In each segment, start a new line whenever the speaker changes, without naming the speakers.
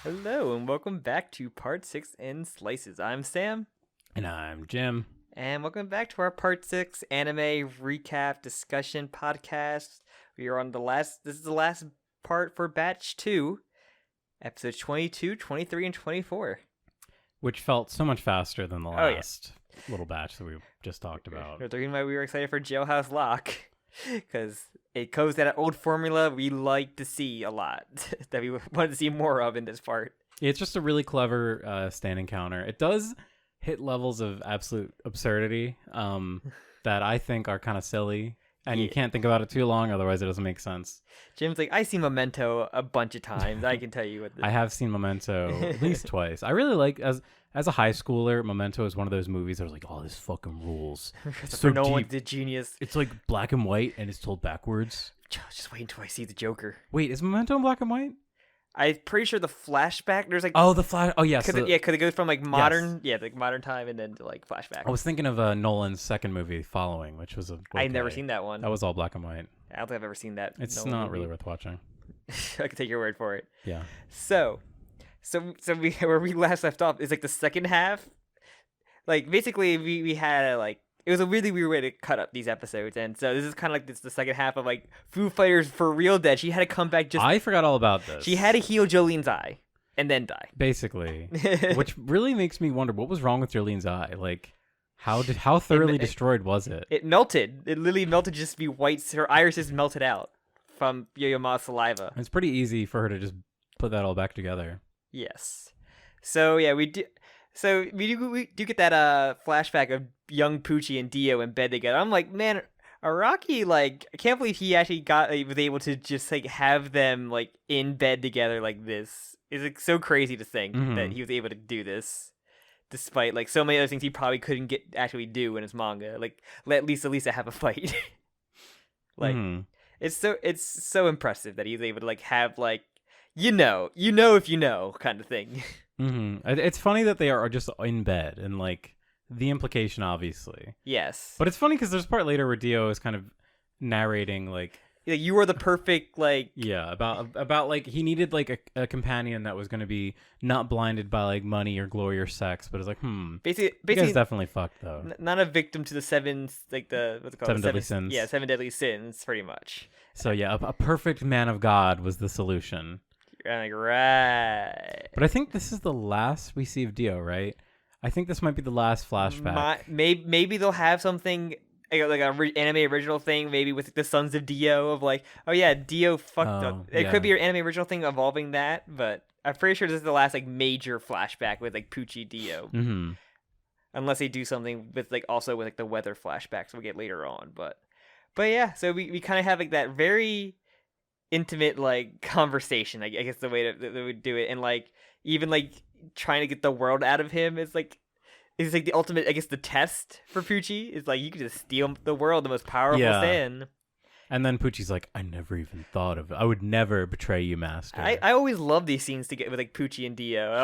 Hello and welcome back to Part 6 in Slices. I'm Sam.
And I'm Jim.
And welcome back to our Part 6 anime recap discussion podcast. We are on this is the last part for Batch 2, episodes 22, 23, and 24.
Which felt so much faster than the last little batch that we just talked about.
The reason why we were excited for Jailhouse Lock, because it goes that old formula we like to see a lot, that we wanted to see more of in this part.
It's just a really clever stand encounter. It does hit levels of absolute absurdity that I think are kind of silly. And you can't think about it too long, otherwise it doesn't make sense.
Jim's like, I see Memento a bunch of times. I can tell you what.
I have seen Memento at least twice. I really like, as a high schooler, Memento is one of those movies that was like, oh, this fucking rules.
It's so Nolan's the genius.
It's like black and white, and it's told backwards.
Just wait until I see the Joker.
Wait, is Memento in black and white?
I'm pretty sure the flashback. There's like
the flash. Oh yes,
because it goes from like modern, like modern time, and then to like flashback.
I was thinking of Nolan's second movie, Following, which was
I've never seen that one.
That was all black and white.
I don't think I've ever seen that.
It's
Nolan
not
movie.
really worth watching.
I can take your word for it.
Yeah.
So we where we last left off is like the second half. Like basically we had like. It was a really weird way to cut up these episodes, and so this is kind of like the second half of like Foo Fighters for real dead. She had to come back
I forgot all about this.
She had to heal Jolene's eye and then die.
Basically, which really makes me wonder what was wrong with Jolene's eye. Like, how thoroughly destroyed was it?
It melted. It literally melted just to be white. Her irises melted out from Yo-Yo Ma's saliva.
It's pretty easy for her to just put that all back together.
Yes. So yeah, we do. So we do get that flashback of young Pucci and Dio in bed together. I'm like, man, Araki, like, I can't believe he actually was able to just like have them like in bed together like this. It's like so crazy to think that he was able to do this, despite like so many other things he probably couldn't actually do in his manga. Like let Lisa have a fight. Like it's so impressive that he's able to like have like you know if you know kind of thing.
It's funny that they are just in bed and like the implication, obviously.
Yes.
But it's funny because there's a part later where Dio is kind of narrating like
you are the perfect like
about like he needed like a companion that was going to be not blinded by like money or glory or sex, but it's like basically you guys definitely fucked though.
Not a victim to the seven like the what's it called?
Seven deadly sins.
Yeah, 7 deadly sins, pretty much.
So yeah, a perfect man of God was the solution.
Like, right.
But I think this is the last we see of Dio, right? I think this might be the last flashback.
Maybe they'll have something like an anime original thing, maybe with the Sons of Dio of like, oh yeah, Dio fucked up. It could be an anime original thing involving that, but I'm pretty sure this is the last like major flashback with like Pucci Dio. Unless they do something with like also with like the weather flashbacks we'll get later on, but yeah, so we kind of have like that very intimate like conversation, I guess the way that they would do it, and like even like trying to get the world out of him is like the ultimate, I guess, the test for Pucci is like you can just steal the world, the most powerful sin.
And then Pucci's like, I never even thought of it. I would never betray you, master.
I always love these scenes to get with like Pucci and Dio. I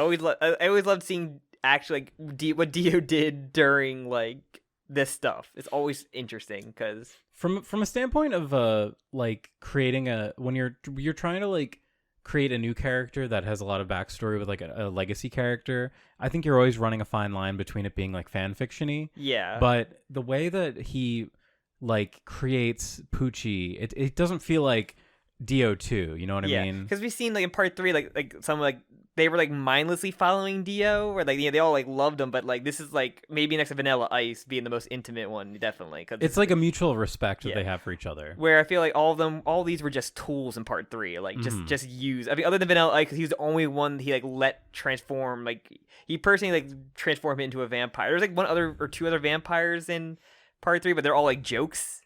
always loved seeing actually like what Dio did during like this stuff. It's always interesting because
from a standpoint of like creating when you're trying to like create a new character that has a lot of backstory with like a legacy character, I think you're always running a fine line between it being like fan fiction-y.
Yeah.
But the way that he like creates Pucci, it doesn't feel like Dio 2, you know what I mean?
Because we've seen like in part 3 like some like they were like mindlessly following Dio, where like they all like loved him, but like this is like maybe next to Vanilla Ice being the most intimate one, definitely. Cause
it's like a mutual respect that they have for each other.
Where I feel like all these were just tools in part 3, like just used. I mean, other than Vanilla Ice, because he was the only one he like let transform. Like he personally like transformed into a vampire. There's like one other or two other vampires in part 3, but they're all like jokes.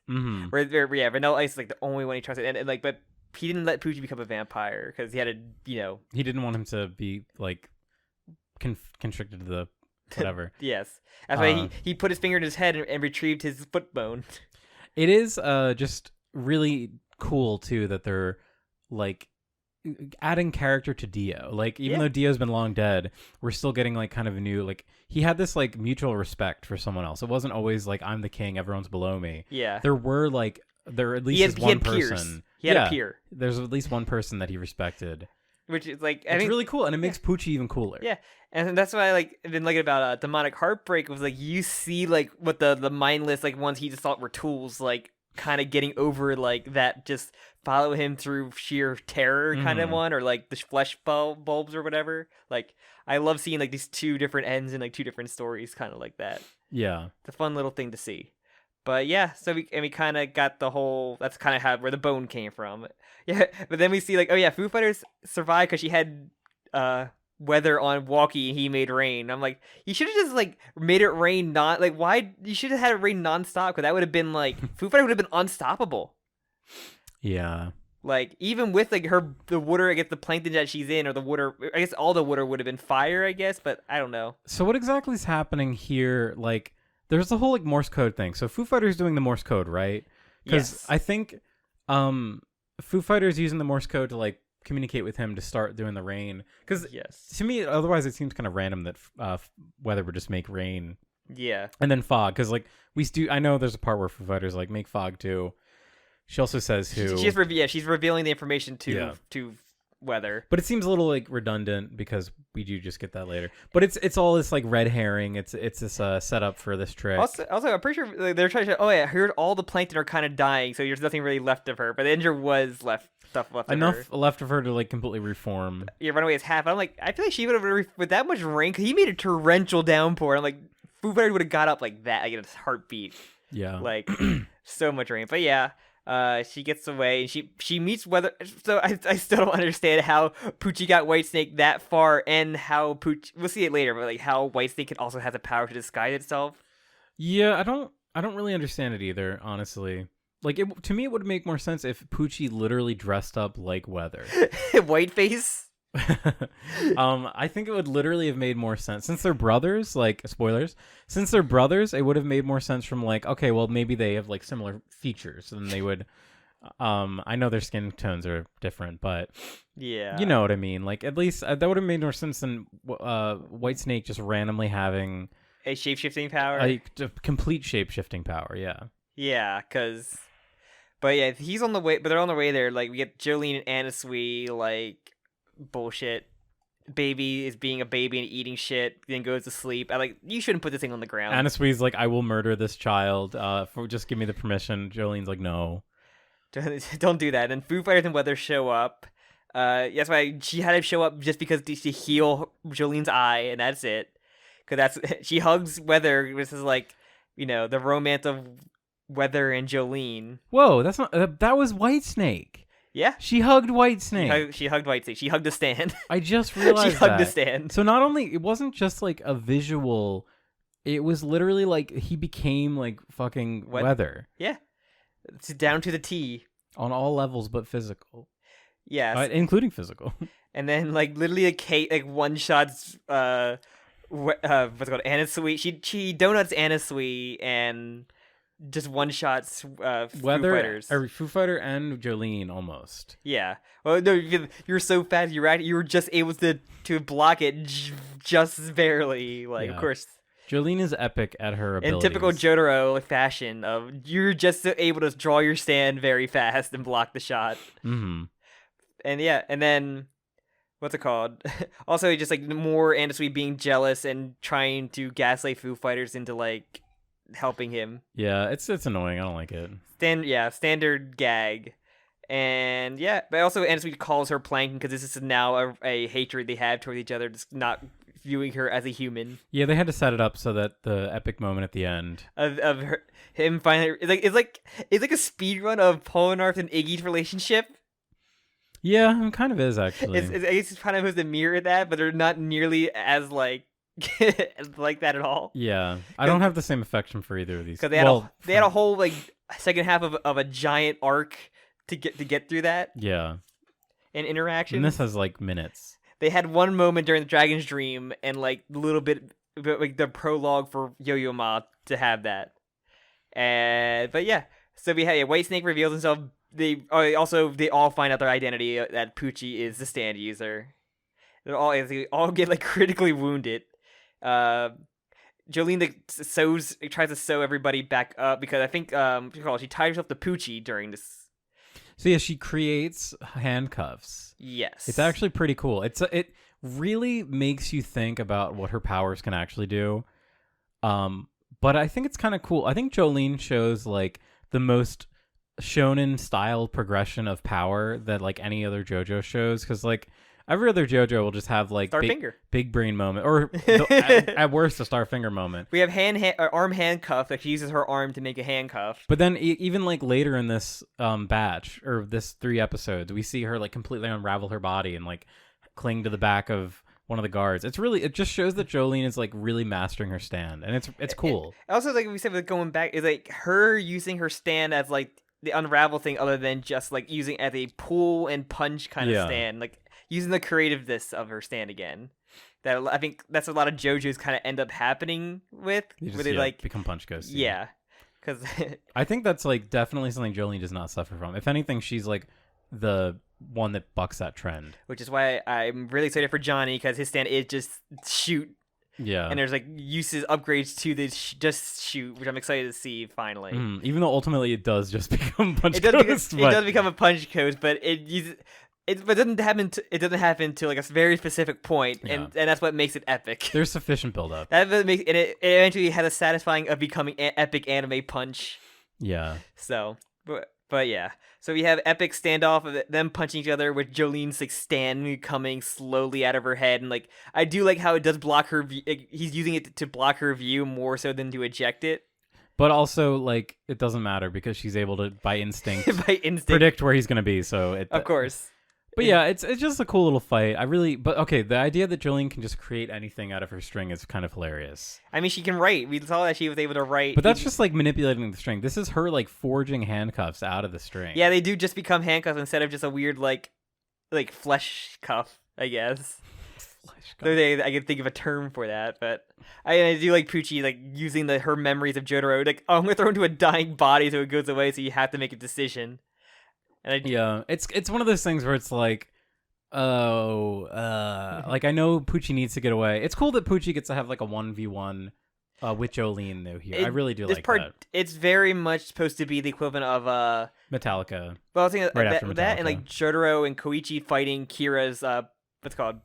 Where Vanilla Ice is like the only one he trusted, and like but. He didn't let Pucci become a vampire because he had to, he
didn't want him to be like constricted to the whatever.
Yes, that's why he put his finger in his head and retrieved his foot bone.
It is just really cool too that they're like adding character to Dio. Like even though Dio's been long dead, we're still getting like kind of a new like he had this like mutual respect for someone else. It wasn't always like I'm the king, everyone's below me.
Yeah,
there at least one person.
He had a peer.
There's at least one person that he respected.
which is like
it's really cool, and it makes Pucci even cooler.
Yeah, and that's why I like been liking about Demonic Heartbreak was like you see like what the mindless like ones he just thought were tools like kind of getting over like that just follow him through sheer terror kind of one, or like the flesh bulbs or whatever. Like I love seeing like these two different ends and like two different stories kind of like that.
Yeah,
it's a fun little thing to see. But yeah, so we kind of got the whole, that's kind of how where the bone came from. Yeah, but then we see like, oh yeah, Foo Fighters survived because she had weather on Walkie and he made rain. I'm like, you should have just like made it rain not like why you should have had it rain nonstop, because that would have been like Foo Fighters would have been unstoppable.
Yeah.
Like even with like the water, I guess the plankton that she's in, or the water, I guess all the water would have been fire, I guess, but I don't know.
So what exactly is happening here? Like, there's the whole like Morse code thing. So Foo Fighters doing the Morse code, right? Because
yes.
I think Foo Fighters using the Morse code to like communicate with him to start doing the rain. Because
yes,
to me, otherwise it seems kind of random that weather would just make rain.
Yeah.
And then fog, because like I know there's a part where Foo Fighters like make fog too. She also says who.
She's revealing the information to weather.
But it seems a little like redundant because we do just get that later. But it's all this like red herring. It's this setup for this trick.
Also, I'm pretty sure like, they're trying to. Oh yeah, I heard all the plankton are kind of dying, so there's nothing really left of her. But then there was stuff left.
Enough left of her to like completely reform.
Yeah, Runaway is half. I'm like, I feel like she would have with that much rain. Cause he made a torrential downpour. I'm like, Foo Fighters would have got up like that, like in a heartbeat.
Yeah,
like so much rain. But yeah. She gets away and she meets weather. So I still don't understand how Pucci got Whitesnake that far, and how Pucci, we'll see it later, but like how Whitesnake can also have the power to disguise itself.
Yeah, I don't really understand it either, honestly. Like to me, it would make more sense if Pucci literally dressed up like Weather.
Whiteface.
I think it would literally have made more sense since they're brothers. Like spoilers, since they're brothers, it would have made more sense from like, okay, well maybe they have like similar features, and they would. I know their skin tones are different, but
yeah,
you know what I mean. Like at least that would have made more sense than Whitesnake just randomly having
a shape-shifting power,
a complete shape-shifting power.
Yeah, because. But yeah, he's on the way. But they're on the way there. Like we get Jolene and Anasui like. Bullshit. Baby is being a baby and eating shit, then goes to sleep. You shouldn't put this thing on the ground.
Anasui's like, I will murder this child. Just give me the permission. Jolene's like, no.
Don't do that. And Foo Fighters and Weather show up. That's why she had to show up just because to heal Jolene's eye, and that's it. Because she hugs Weather. This is like, the romance of Weather and Jolene.
Whoa, that's not. That was Whitesnake.
Yeah.
She hugged Whitesnake.
She hugged Whitesnake. She hugged the stand.
I just realized
she hugged the stand.
So not only, it wasn't just like a visual, it was literally like he became like fucking Weather.
Yeah. It's down to the T.
On all levels but physical.
Yes.
Including physical.
And then like literally a Kate like one-shots what's it called? Anasui. She donuts Anasui and... just one shots
Foo Fighter and Jolene almost.
Yeah. Well, no, you're so fast. You were just able to block it just barely. Like,
yeah.
Of course.
Jolene is epic at her abilities.
In typical JoJo fashion of you're just able to draw your stand very fast and block the shot.
Mm-hmm.
And yeah, and then what's it called? Also, just like more Anasui being jealous and trying to gaslight Foo Fighters into like. Helping him.
Yeah, it's annoying. I don't like it.
Standard gag. And yeah, but also Anasui calls her Plankton because this is now a hatred they have toward each other, just not viewing her as a human.
Yeah, they had to set it up so that the epic moment at the end
of him finally it's like a speed run of Polnareff and Iggy's relationship.
Yeah, it kind of is actually.
I guess it's kind of the mirror of that, but they're not nearly as like that at all.
Yeah, I don't have the same affection for either of these.
Because they had a whole like second half of a giant arc to get through that.
Yeah,
and interaction.
And this has like minutes.
They had one moment during the Dragon's Dream and like a little bit like the prologue for Yo-Yo Ma to have that. But yeah, so we had Whitesnake reveals himself. They all find out their identity that Pucci is the stand user. They all get like critically wounded. Jolene tries to sew everybody back up because I think she tied herself to Pucci during this.
So yeah, she creates handcuffs.
Yes.
It's actually pretty cool. It really makes you think about what her powers can actually do. But I think it's kind of cool. I think Jolene shows like the most shonen style progression of power that like any other JoJo shows, because like every other JoJo will just have like big brain moment, or at worst a Starfinger moment.
We have arm handcuff that she uses her arm to make a handcuff.
But then even like later in this batch, or this 3 episodes, we see her like completely unravel her body and like cling to the back of one of the guards. It just shows that Jolene is like really mastering her stand, and it's cool.
Also, like we said, with going back, is like her using her stand as like the unravel thing, other than just like using as a pull and punch kind of stand, like using the creativeness of her stand again. That I think that's what a lot of JoJo's kind of end up happening with, where they like
become punch ghosts.
Yeah, because
I think that's like definitely something Jolene does not suffer from. If anything, she's like the one that bucks that trend.
Which is why I'm really excited for Johnny, because his stand is just shoot.
Yeah.
And there's like uses upgrades to the just shoot, which I'm excited to see finally.
Even though ultimately it does just become punch ghost.
It does become a punch ghost, but it doesn't happen. It doesn't happen to like a very specific point, and that's what makes it epic.
There's sufficient build up.
It eventually has a satisfying of becoming epic anime punch.
Yeah.
So, but yeah. So we have epic standoff of them punching each other with Jolene's like stand coming slowly out of her head, and like I do like how it does block her view. He's using it to block her view more so than to eject it.
But also, like, it doesn't matter because she's able to, by instinct, predict where he's going to be. So
of course.
But yeah, it's just a cool little fight. But okay, the idea that Jolene can just create anything out of her string is kind of hilarious.
I mean, she can write. We saw that she was able to write.
But that's just like manipulating the string. This is her like forging handcuffs out of the string.
Yeah, they do just become handcuffs instead of just a weird like flesh cuff, I guess. I can think of a term for that, but I do like Pucci like using her memories of JoJo. Like, oh, I'm gonna throw into a dying body so it goes away, so you have to make a decision.
Yeah, it's one of those things where it's like, like I know Pucci needs to get away. It's cool that Pucci gets to have like a 1v1 with Jolene though here. I really do like that.
It's very much supposed to be the equivalent of
Metallica.
Well, I was thinking
right after Metallica.
That and like Jotaro and Koichi fighting Kira's what's it called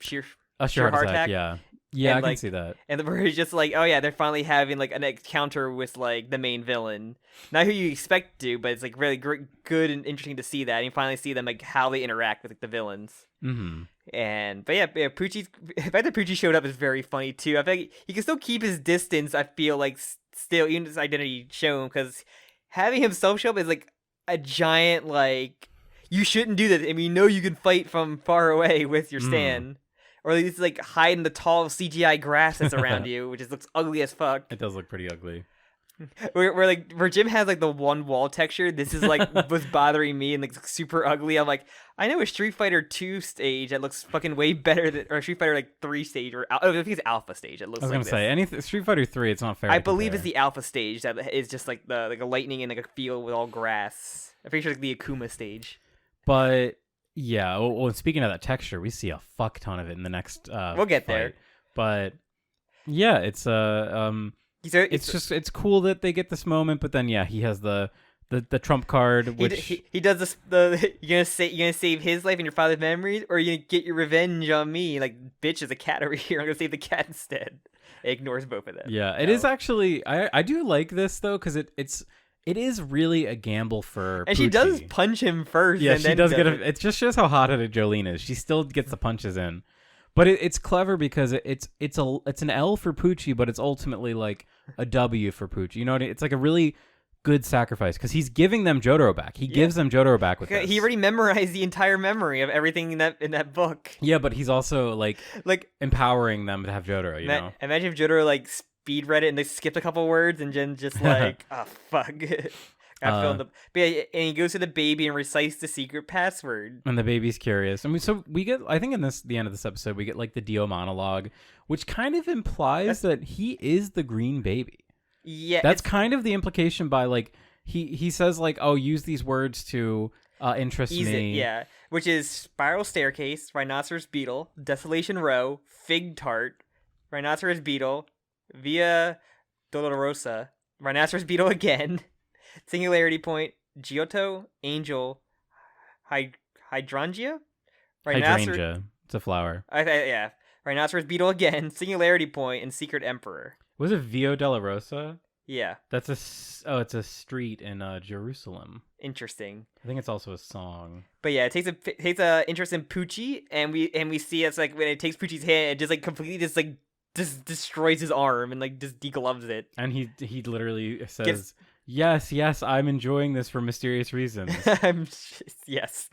sheer heart attack.
Yeah,
and,
I can see that.
And we're just like, oh yeah, they're finally having like an encounter with like the main villain. Not who you expect to, but it's like really good and interesting to see that. And you finally see them like how they interact with like, the villains.
Mm-hmm.
But yeah, Pucci. The fact that Pucci showed up is very funny too. I feel like he can still keep his distance. I feel like still even his identity shown, because having himself show up is like a giant like you shouldn't do that. I mean, you know you can fight from far away with your stand. Or at least like hide in the tall CGI grass that's around you, which looks ugly as fuck.
It does look pretty ugly.
Where Jim has like the one wall texture, this is like what's bothering me and like super ugly. I'm like, I know a Street Fighter 2 stage that looks fucking way better than, or Street Fighter like 3 stage, or I think it's Alpha stage. It looks.
I was gonna say Street Fighter 3. It's not fair.
I believe it's the Alpha stage that is just like a lightning in like a field with all grass. I'm pretty sure it's like the Akuma stage.
But. Yeah, well, speaking of that texture, we see a fuck ton of it in the next
we'll get
fight.
there.
But yeah, it's it's cool that they get this moment, but then yeah, he has the trump card, which
he does this. You're gonna save his life and your father's memories, or you're gonna get your revenge on me. Like, bitch, is a cat over here. I'm gonna save the cat instead. It ignores both of them.
Yeah, it is actually. I do like this though, because it is really a gamble for
And
Pucci.
She does punch him first.
Yeah,
and
she
then
does get it just shows how hot-headed Jolene is. She still gets the punches in. But it's clever because it's an L for Pucci, but it's ultimately like a W for Pucci. You know what I mean? It's like a really good sacrifice because he's giving them Jotaro back. He gives them Jotaro back with this.
He already memorized the entire memory of everything in that book.
Yeah, but he's also like empowering them to have Jotaro, you know?
Imagine if Jotaro like speed read it and they skipped a couple words and then just like, oh fuck. But yeah, and he goes to the baby and recites the secret password.
And the baby's curious. I mean, so we get, I think in the end of this episode, we get like the Dio monologue, which kind of implies that he is the green baby.
Yeah.
That's kind of the implication by like, he says like, oh, use these words to interest me.
Yeah. Which is spiral staircase, rhinoceros beetle, desolation row, fig tart, rhinoceros beetle, Via Dolorosa, rhinoceros beetle again, singularity point, Giotto, Angel, Hydrangea,
Hydrangea. It's a flower.
Yeah, Rhinoceros Beetle again, Singularity Point, and Secret Emperor.
Was it Via della Rosa?
Yeah.
That's it's a street in Jerusalem.
Interesting.
I think it's also a song.
But yeah, it takes a interest in Pucci, and we see it's like when it takes Pucci's hand, it just like completely just destroys his arm and like just degloves it.
And he literally says, "Yes, I'm enjoying this for mysterious reasons."
Yes.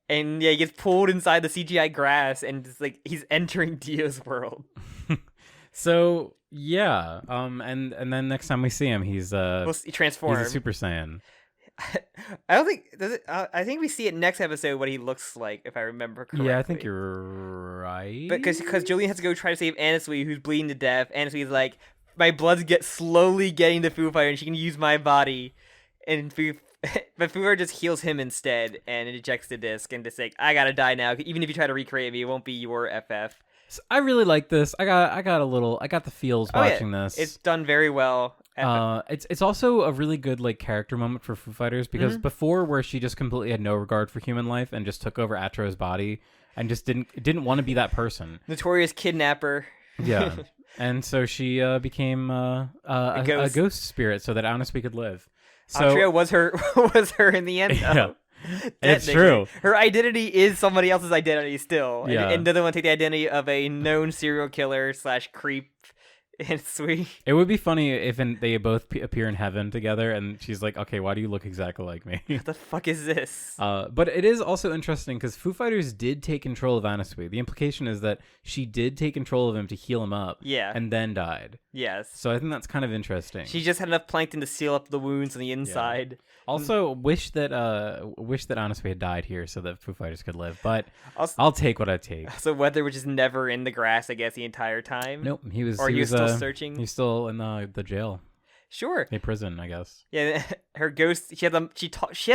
And yeah, he gets pulled inside the CGI grass, and it's like he's entering Dio's world.
So yeah, and then next time we see him, he's
transformed.
He's a Super Saiyan.
I don't think does it. I think we see it next episode what he looks like, if I remember correctly.
Yeah, I think you're right.
But because Jolene has to go try to save Anasui, who's bleeding to death. Anasui's like, my blood's slowly getting to Foo Fighter, and she can use my body. And but Foo Fighter just heals him instead, and it ejects the disc, and just like, I gotta die now. Even if you try to recreate me, it won't be your FF.
So I really like this. I got the feels watching this.
It's done very well.
It's also a really good like character moment for Foo Fighters because before where she just completely had no regard for human life and just took over Atro's body and just didn't want to be that person.
Notorious kidnapper.
Yeah, and so she became a ghost spirit so that Anasui could live. So
Atrio was her in the end. Though.
Yeah. It's true.
Her identity is somebody else's identity still.
Yeah.
And doesn't want to take the identity of a known serial killer / creep. And sweet.
It would be funny if they both appear in heaven together, and she's like, "Okay, why do you look exactly like me?"
What the fuck is this?
But it is also interesting because Foo Fighters did take control of Anasui. The implication is that she did take control of him to heal him up, and then died.
Yes.
So I think that's kind of interesting.
She just had enough plankton to seal up the wounds on the inside.
Yeah. Also, wish that Anasui had died here so that Foo Fighters could live. But I'll take what I take.
So Weather was just never in the grass, I guess, the entire time.
Nope, he was
still searching.
He's still in the jail.
Sure.
A prison, I guess.
Yeah, her ghost. She had an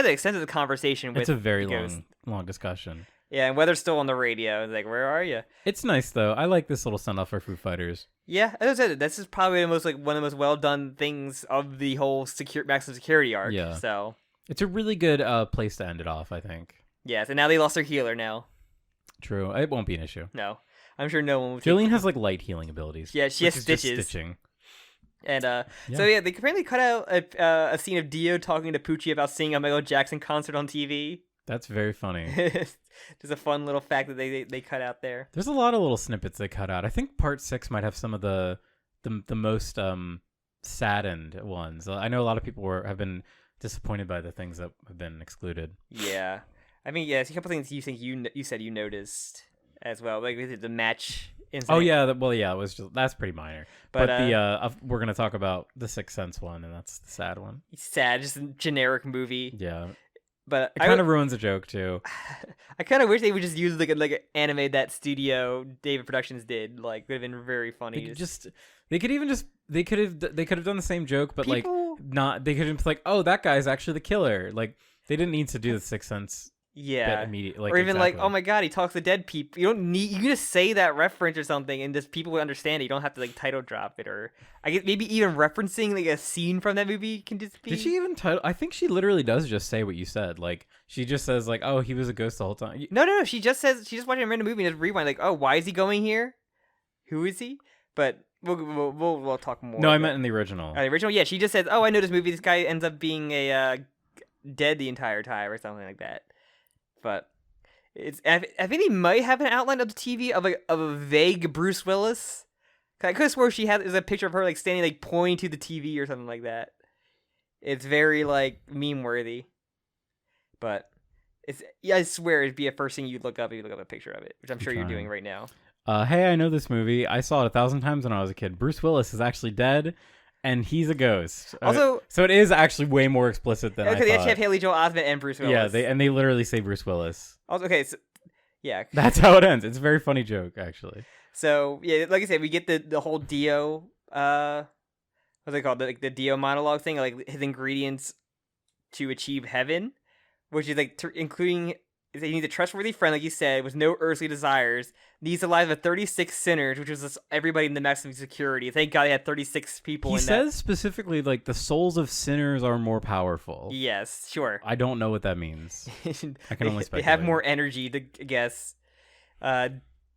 extensive conversation with.
It's a very
ghost.
long discussion.
Yeah, and Weather's still on the radio. It's like, where are you?
It's nice though. I like this little send off for Foo Fighters.
Yeah, as I said, this is probably one of the most well done things of the whole maximum security arc.
Yeah.
So
it's a really good place to end it off, I think.
Yes, and now they lost their healer now.
True. It won't be an issue.
No. I'm sure no one will.
Jolene has like light healing abilities.
Yeah, she has stitches.
Just stitching.
And so yeah, they apparently cut out a scene of Dio talking to Pucci about seeing a Michael Jackson concert on TV.
That's very funny.
Just a fun little fact that they cut out there.
There's a lot of little snippets they cut out. I think part 6 might have some of the most saddened ones. I know a lot of people have been disappointed by the things that have been excluded.
Yeah, I mean, yeah, it's a couple things you think you said you noticed as well, like the match incident.
Oh yeah, it was that's pretty minor. But we're gonna talk about the Sixth Sense one, and that's the sad one.
Sad, just a generic movie.
Yeah.
But
it kind of ruins a joke too.
I kind of wish they would just use like an anime that Studio David Productions did. Like, would have been very funny.
They could have done the same joke, but like not. They could have been like, oh, that guy's actually the killer. Like they didn't need to do the Sixth Sense.
Yeah.
Immediately,
or even like, oh my god, he talks to dead people. You don't need. You can just say that reference or something, and just people would understand it. You don't have to like title drop it, or I guess maybe even referencing like a scene from that movie can just be.
Did she even title? I think she literally does just say what you said. Like she just says like, oh, he was a ghost the whole time.
No. She just says she just watched a random movie and just rewind like, oh, why is he going here? Who is he? But we'll talk more.
No, I meant in the original.
The original, yeah. She just says, oh, I know this movie. This guy ends up being a dead the entire time or something like that. But. I think he might have an outline of the TV of a vague Bruce Willis. I could have swore there's a picture of her like standing like pointing to the TV or something like that. It's very like meme worthy. But I swear it'd be a first thing you'd look up if you look up a picture of it, which I'm sure you're doing right now.
Hey, I know this movie. I saw it 1,000 times when I was a kid. Bruce Willis is actually dead. And he's a ghost.
Also,
so it is actually way more explicit than I thought.
Because they actually have Haley Joel Osment and Bruce Willis.
Yeah, they literally say Bruce Willis.
Also, okay, so, yeah.
That's how it ends. It's a very funny joke, actually.
So, yeah, like I said, we get the whole Dio, what's it called? The Dio monologue thing, like his ingredients to achieve heaven, which is like including he needs a trustworthy friend, like you said, with no earthly desires. Needs the lives of 36 sinners, which was just everybody in the maximum security. Thank God he had 36 people
He
in that.
says specifically, like, the souls of sinners are more powerful.
Yes, sure.
I don't know what that means. I can only speculate.
They have more energy, I guess.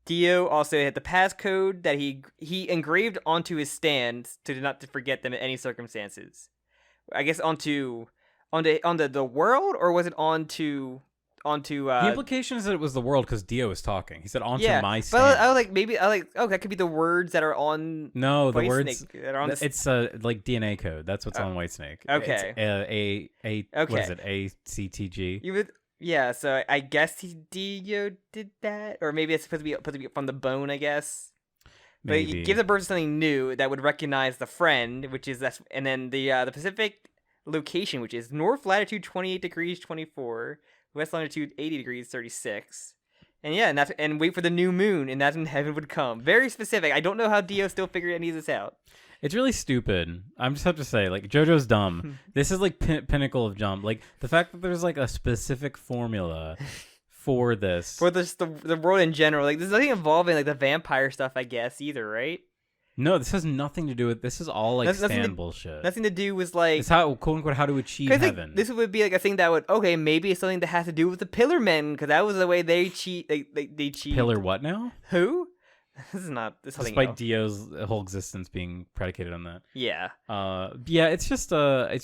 Dio also had the passcode that he engraved onto his stand not to forget them in any circumstances. I guess onto the world, or was it onto
the implication is that it was the world because Dio was talking. He said onto my stand.
But I was like, that could be the words that are on.
No, the
White
words
Snake, that are on
it's like DNA code. That's what's on Whitesnake.
Okay.
It's
okay.
What is it? ACTG.
Yeah, so I guess Dio did that, or maybe it's supposed to be from the bone, I guess.
Maybe.
But you give the person something new that would recognize the friend, and then the Pacific location, which is north latitude 28 degrees 24, west longitude 80 degrees 36. And yeah, and wait for the new moon, and that's when heaven would come. Very specific. I don't know how Dio still figured any of this out.
It's really stupid. I'm just have to say, like, JoJo's dumb. This is like pinnacle of dumb. Like the fact that there's like a specific formula for this.
For the world in general. Like there's nothing involving like the vampire stuff, I guess, either, right?
No, this has nothing to do with. This is all like stand bullshit.
Nothing to do with like.
It's how quote unquote how to achieve heaven.
Like, this would be like a thing that would maybe it's something that has to do with the Pillar Men, because that was the way they cheat. They cheat.
Pillar what now?
Who? This is not. This
despite Dio's whole existence being predicated on that.
Yeah.
Yeah. It's just. I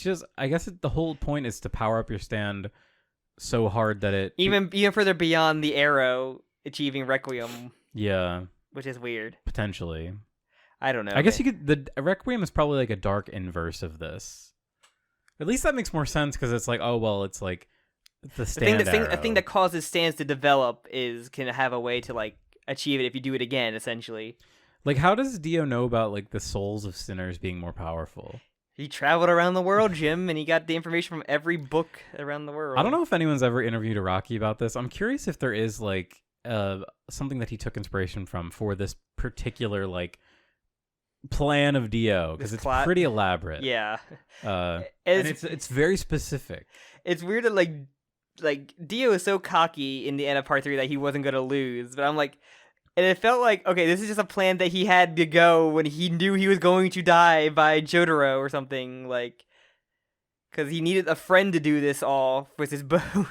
guess the whole point is to power up your stand so hard that it
even further beyond the arrow achieving Requiem.
Yeah.
Which is weird.
Potentially.
I don't know.
I guess you could. The Requiem is probably like a dark inverse of this. At least that makes more sense because it's like, oh well, it's like the stand arrow.
The thing that causes stands to develop can have a way to like achieve it if you do it again, essentially.
Like, how does Dio know about like the souls of sinners being more powerful?
He traveled around the world, Jim, and he got the information from every book around the world.
I don't know if anyone's ever interviewed Araki about this. I'm curious if there is like something that he took inspiration from for this particular like plan of Dio, because it's pretty elaborate.
Yeah.
And it's very specific.
It's weird that like Dio is so cocky in the end of part 3 that he wasn't gonna lose, but I'm like, and it felt like, okay, this is just a plan that he had to go when he knew he was going to die by Jotaro or something, like, because he needed a friend to do this all with his bow.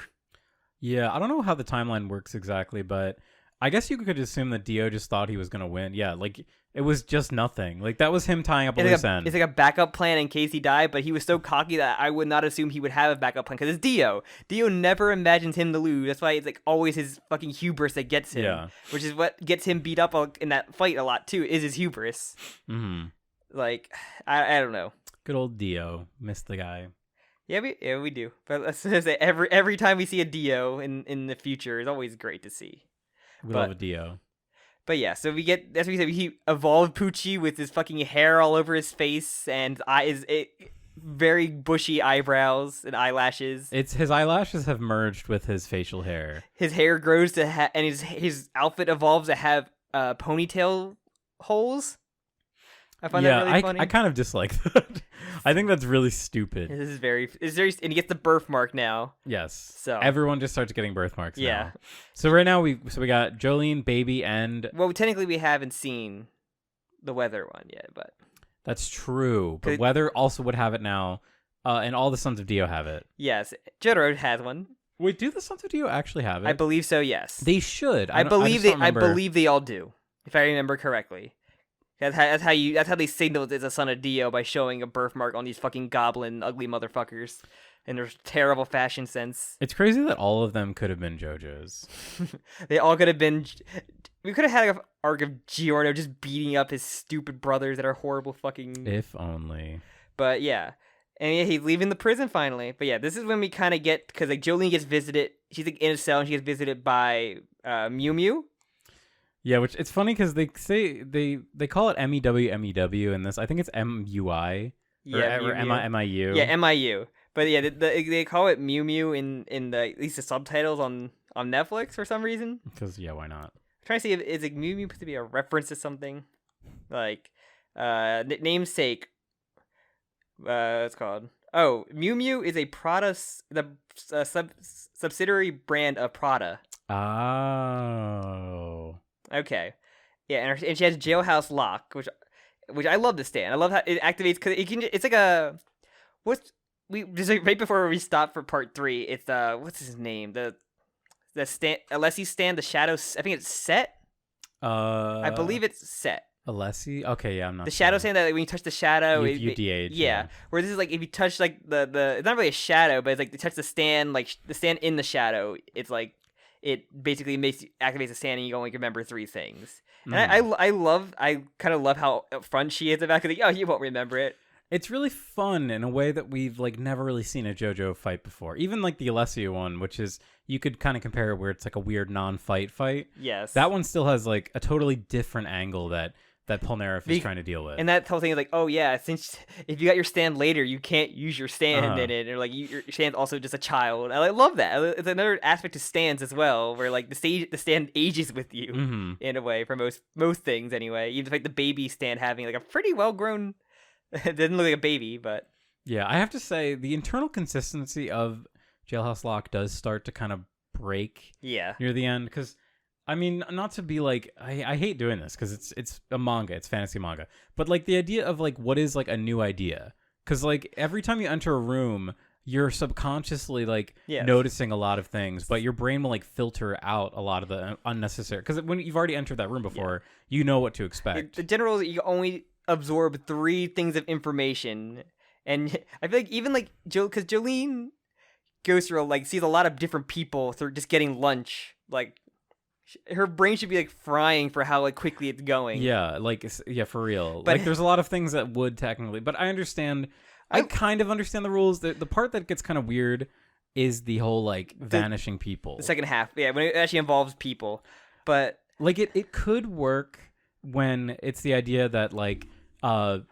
Yeah, I don't know how the timeline works exactly, but I guess you could assume that Dio just thought he was gonna win. Yeah, like it was just nothing. Like that was him tying up a loose end.
It's like a backup plan in case he died, but he was so cocky that I would not assume he would have a backup plan because it's Dio. Dio never imagines him to lose. That's why it's like always his fucking hubris that gets him. Yeah. Which is what gets him beat up in that fight a lot too. Is his hubris.
Mm-hmm.
Like I don't know.
Good old Dio, missed the guy.
Yeah, we do. But let's say every time we see a Dio in the future, it's always great to see.
We love a Dio.
But yeah, so we get, that's what we said, he evolved Pucci with his fucking hair all over his face and very bushy eyebrows and eyelashes.
His eyelashes have merged with his facial hair.
His hair grows to and his outfit evolves to have ponytail holes. I find that really funny.
I kind of dislike that. I think that's really stupid.
This is very, and he gets the birthmark now.
Yes.
So
everyone just starts getting birthmarks now. So right now we got Jolene, Baby, and
technically we haven't seen the weather one yet, but
that's true. But weather also would have it now, and all the Sons of Dio have it.
Yes, Jotaro has one.
Wait, do the Sons of Dio actually have it?
I believe so. Yes,
they should.
I believe they all do, if I remember correctly. That's how they signal it's a son of Dio, by showing a birthmark on these fucking goblin ugly motherfuckers and their terrible fashion sense.
It's crazy that all of them could have been JoJo's.
They all could have been. We could have had an arc of Giorno just beating up his stupid brothers that are horrible fucking.
If only.
But yeah, and yeah, he's leaving the prison finally. But yeah, this is when we kind of get, because like Jolene gets visited. She's like in a cell and she gets visited by Mew Mew.
Yeah, which it's funny because they say they call it MEW in this. I think it's MUI.
Yeah,
or MIU.
Yeah, MIU. But yeah, they call it Mew Mew in the at least the subtitles on Netflix for some reason.
Because why not?
I'm trying to see if is like Mew Mew supposed to be a reference to something, like namesake. It's called Oh, Mew Mew is a Prada, the subsidiary brand of Prada.
Oh.
Okay. Yeah, and she has Jailhouse Lock, which I love the stand. I love how it activates because it can. It's like a what's we just like right before we stop for part 3. It's what's his name, the stand Alessi stand, the shadow. I think it's Set. I believe it's Set.
Alessi? Okay, yeah, I'm not
the shadow stand that like, when you touch the shadow,
you de-age.
Yeah, where this is like if you touch like the it's not really a shadow, but it's like you touch the stand, like the stand in the shadow. It's like it basically activates the stand, and you only remember 3 things. And I kind of love how upfront she is about it, because like, you won't remember it.
It's really fun in a way that we've like never really seen a JoJo fight before. Even like the Alessia one, which is you could kind of compare it where it's like a weird non-fight fight.
Yes,
that one still has like a totally different angle that Polnareff is trying to deal with.
And that whole thing is like, oh yeah, since if you got your stand later, you can't use your stand in it, or like your stand's also just a child. I love that. It's another aspect to stands as well, where like the stand ages with you in a way for most things anyway. Even like the baby stand having like a pretty well grown. It didn't look like a baby, but
yeah, I have to say the internal consistency of Jailhouse Lock does start to kind of break.
Yeah,
near the end, because I mean, not to be like I hate doing this because it's a manga, it's fantasy manga, but like the idea of like what is like a new idea, because like every time you enter a room, you're subconsciously like noticing a lot of things, but your brain will like filter out a lot of the unnecessary, because when you've already entered that room before, you know what to expect.
The general you only absorb 3 things of information, and I feel like even like because Jolene goes through like sees a lot of different people through just getting lunch, like her brain should be like frying for how like quickly it's going.
Yeah, like for real. But like there's a lot of things that would technically, but I kind of understand the rules. The part that gets kind of weird is the whole like vanishing people.
The second half, yeah, when it actually involves people, but
like it could work when it's the idea that like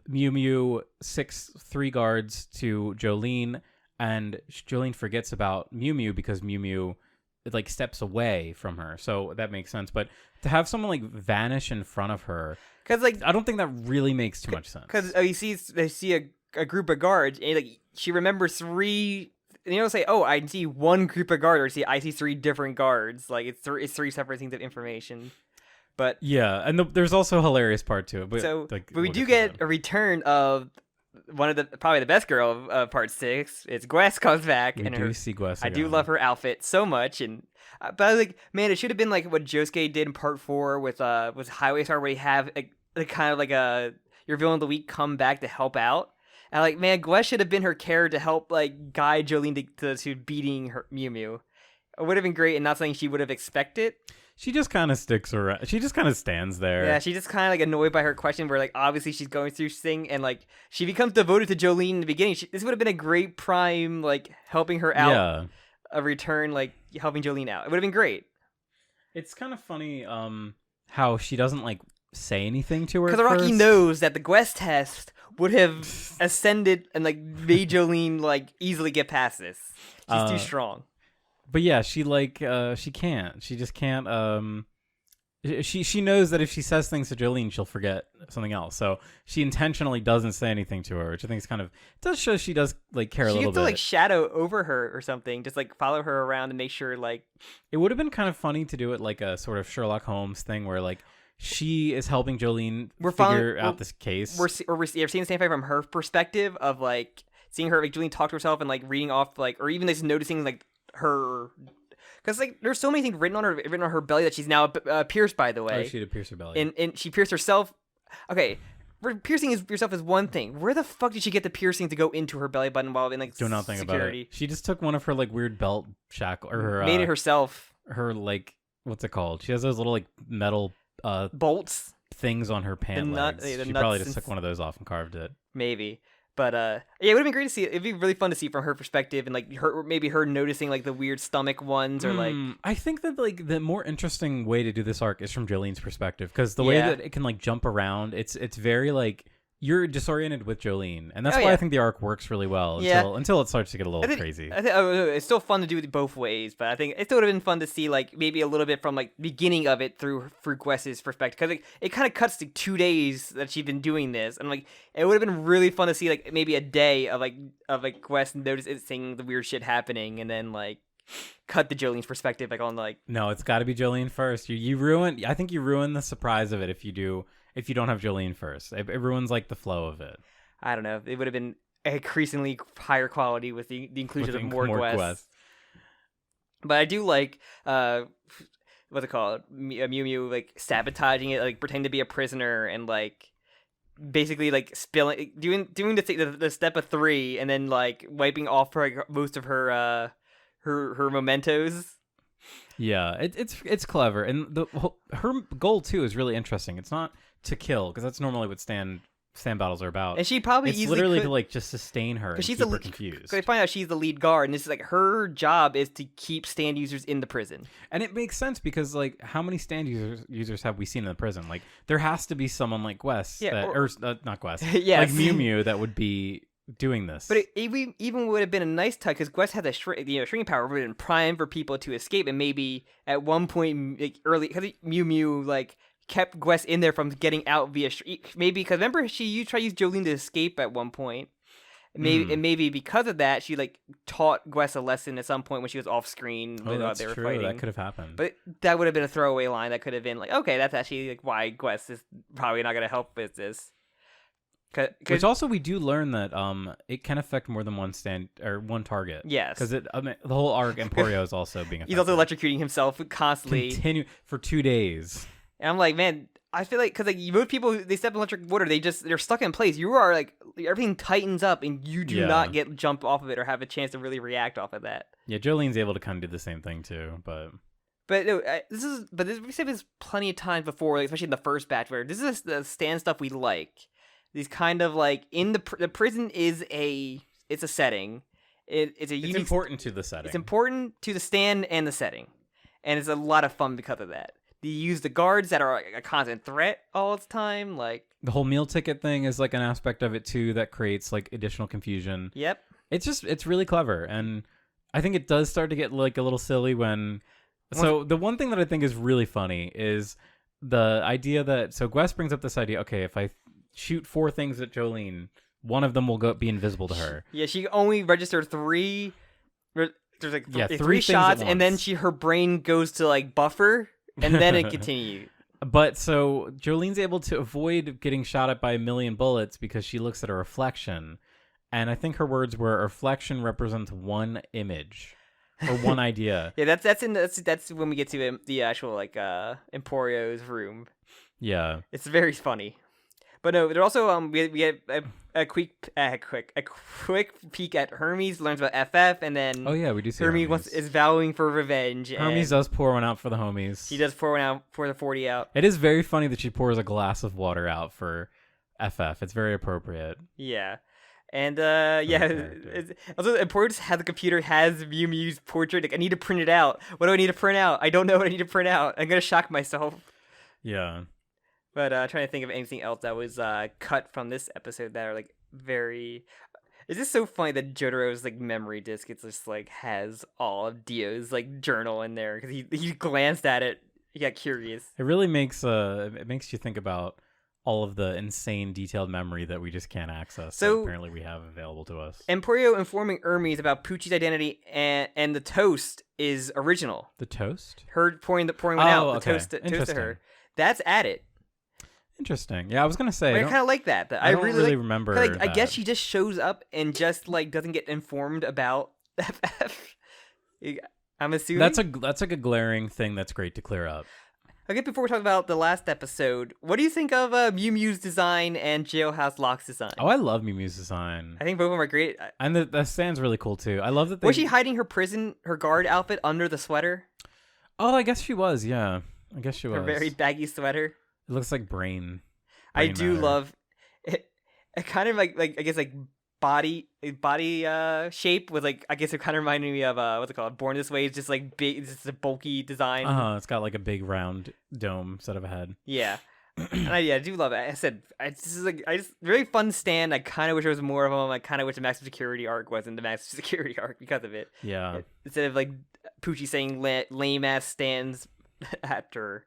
Mew Mew 6 guards to Jolene, and Jolene forgets about Mew Mew because Mew Mew like steps away from her, so that makes sense. But to have someone like vanish in front of her,
because like
I don't think that really makes too much sense.
Because they see a group of guards, and like she remembers 3. And you don't say, "Oh, I see 1 group of guards," or I see 3 different guards. Like it's 3 separate things of information. But
yeah, and there's also a hilarious part to it. But
but we do get a return of one of probably the best girl of part 6. It's Gwess comes back,
we do see Gwess.
I do love her outfit so much, and but I was like, man, it should have been like what Josuke did in part 4 with Highway Star, where you have a kind of like your villain of the week come back to help out. And like, man, Gwess should have been her character to help like guide Jolene to beating her Mew Mew. It would have been great, and not something she would have expected.
She just kind of sticks around. She just kind of stands there.
Yeah, she just kind of like annoyed by her question, where like obviously she's going through thing, and like she becomes devoted to Jolene in the beginning. This would have been a great prime, like helping her out.
Yeah.
A return, like helping Jolene out. It would have been great.
It's kind of funny, how she doesn't like say anything to her.
Because Araki knows that the Gwess test would have ascended and like made Jolene like easily get past this. She's too strong.
But yeah, she like she can't. She just can't. She knows that if she says things to Jolene, she'll forget something else. So she intentionally doesn't say anything to her, which I think is kind of does show she does like care a little bit.
She gets to like shadow over her or something, just like follow her around and make sure like.
It would have been kind of funny to do it like a sort of Sherlock Holmes thing, where like she is helping Jolene figure out this case.
We're seeing the same thing from her perspective of like seeing her like Jolene talk to herself and like reading off like, or even just noticing like her, because like there's so many things written on her belly that she's now pierced, by the way.
Oh, she did pierce her belly,
and she pierced herself. Okay, piercing yourself is one thing. Where the fuck did she get the piercing to go into her belly button while in like
do not think
security?
About it. She just took one of her like weird belt shackle, or her
made it herself.
Her like, what's it called? She has those little like metal
bolts
things on her pant legs. She probably just took one of those off and carved it.
Maybe. But yeah, it would have been great to see. It'd be really fun to see from her perspective, and like her noticing like the weird stomach ones, or like.
I think that like the more interesting way to do this arc is from Jolene's perspective, because the way that it can like jump around, it's very like you're disoriented with Jolene, and that's why I think the arc works really well until it starts to get a little crazy.
I think it's still fun to do it both ways, but I think it still would have been fun to see like maybe a little bit from like beginning of it through Gwes's perspective, because like, it kind of cuts to 2 days that she's been doing this, and like it would have been really fun to see like maybe a day of Gwes noticing the weird shit happening, and then like cut the Jolene's perspective like on like.
No, it's got to be Jolene first. You ruin. I think you ruin the surprise of it if you don't have Jolene first. It ruins like the flow of it.
I don't know. It would have been increasingly higher quality with the inclusion of more Gwes. But I do like what's it called? Mew Mew like sabotaging it, like pretending to be a prisoner and like basically like spilling, doing the step of 3 and then like wiping off most of her mementos.
Yeah, it's clever, and her goal too is really interesting. It's not to kill, because that's normally what stand battles are about.
And she probably
it's literally to like just sustain her and keep her confused. Because
they find out she's the lead guard, and this is like her job is to keep stand users in the prison.
And it makes sense because like how many stand users have we seen in the prison? Like there has to be someone like Gwes, not Gwes,
yes.
like Mew Mew that would be doing this.
But it even would have been a nice touch, because Gwes had the shrinking power, would have been prime for people to escape, and maybe at one point like early, because Mew Mew like kept Gwes in there from getting out via maybe because remember she tried to use Jolene to escape at one point. And maybe because of that, she like taught Gwes a lesson at some point when she was off screen when they were fighting.
That could have happened.
But that would have been a throwaway line that could have been like, okay, that's actually like why Gwes is probably not going to help with this.
Which also we do learn that it can affect more than one target.
Yes,
because the whole arc Emporio is also being affected.
He's also electrocuting himself constantly.
Continue for 2 days.
And I'm like, man, I feel like because like most people, they step in electric water, they're stuck in place. You are like everything tightens up, and you do not get jump off of it or have a chance to really react off of that.
Yeah, Jolene's able to kind of do the same thing too,
But no, we said this plenty of times before, like, especially in the first batch, where this is the stand stuff we like. These kind of like in the prison is a setting. It's
important to the setting.
It's important to the stand and the setting, and it's a lot of fun because of that. They use the guards that are a constant threat all the time, like
the whole meal ticket thing is like an aspect of it too that creates like additional confusion.
Yep,
it's really clever, and I think it does start to get like a little silly when. So the one thing that I think is really funny is the idea that Gwes brings up this idea. Okay, if I shoot 4 things at Jolene, one of them will be invisible to her.
Yeah, she only registered 3. There's like 3 shots, and then her brain goes to like buffer. And then it continued.
But so Jolene's able to avoid getting shot at by 1,000,000 bullets because she looks at a reflection. And I think her words were, a reflection represents one image or one idea.
Yeah, that's when we get to the actual like Emporio's room.
Yeah.
It's very funny. But no, there also we get a quick peek at Hermes, learns about FF, and then
we do see
Hermes is vowing for revenge.
Hermes does pour one out for the homies.
He does pour one out for the 40 out.
It is very funny that she pours a glass of water out for FF. It's very appropriate.
Yeah. And also important how the computer has Mew Mew's portrait. Like, I need to print it out. What do I need to print out? I don't know what I need to print out. I'm gonna shock myself.
Yeah.
But trying to think of anything else that was cut from this episode that are like very. It's just so funny that Jotaro's like memory disk, it's just like has all of Dio's like journal in there because he glanced at it, he got curious.
It really makes you think about all of the insane detailed memory that we just can't access. So that apparently we have available to us.
Emporio informing Hermes about Pucci's identity and the toast is original.
The toast?
Her pouring one out.
Okay.
The toast to her. That's added.
Interesting. Yeah, I was gonna say.
I kind of like that.
I don't really remember.
Like, I guess she just shows up and just like doesn't get informed about FF. I'm assuming
that's like a glaring thing that's great to clear up.
I guess before we talk about the last episode, what do you think of Mew Mew's design and Jailhouse Lock's design?
Oh, I love Mew Mew's design.
I think both of them are great.
And the stand's really cool too. I love that.
Was she hiding her guard outfit under the sweater?
Oh, I guess she was. Yeah, I guess she was.
Her very baggy sweater.
It looks like brain
I do
matter.
love it. It kind of like I guess like body shape was like, I guess it kind of reminded me of what's it called? Born This Way. It's just like big. It's just a bulky design.
It's got like a big round dome instead of a head.
Yeah. And I do love it. I said, this is like, I just really fun stand. I kind of wish there was more of them. I kind of wish the maximum security arc wasn't the maximum security arc because of it.
Yeah.
Instead of like Pucci saying lame ass stands after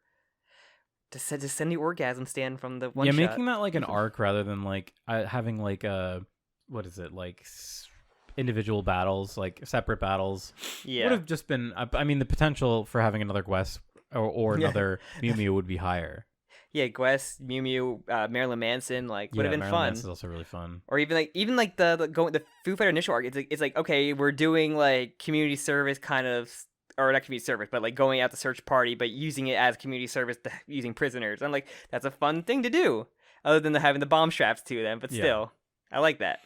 to send the orgasm stand from the one shot.
Yeah, making that like an arc rather than like having like what is it, like individual battles, like separate battles.
Yeah,
would have just been. I mean, the potential for having another Gwess or another Mew Mew would be higher.
Yeah, Gwess, Mew Mew, Marilyn Manson, like would have been
Marilyn
fun.
Manson's also really fun.
Or even like the Foo Fighter initial arc. It's like okay, we're doing like community service kind of, or not community service, but like going out to search party, but using it as community service using prisoners. I'm like, that's a fun thing to do, other than having the bomb straps to them. But still, I like that.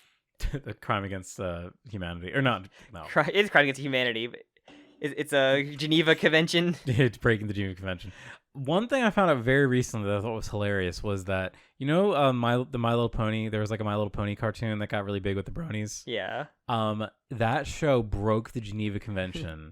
The crime against humanity, or not? No,
it's crime against humanity. But it's a Geneva Convention.
It's breaking the Geneva Convention. One thing I found out very recently that I thought was hilarious was that, you know, the My Little Pony, there was like a My Little Pony cartoon that got really big with the bronies.
Yeah.
That show broke the Geneva Convention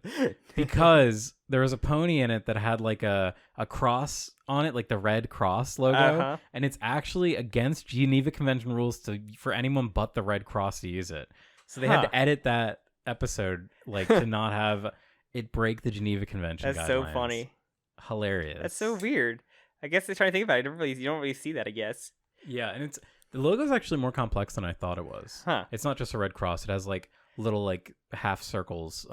because there was a pony in it that had like a cross on it, like the red cross logo, and it's actually against Geneva Convention rules for anyone but the Red Cross to use it. So they had to edit that episode like to not have it break the Geneva Convention.
That's
guidelines.
so funny.
Hilarious.
That's so weird. I guess they're trying to think about it. You don't really see that, I guess.
Yeah, and the logo's actually more complex than I thought it was.
Huh.
It's not just a red cross. It has like little like half circles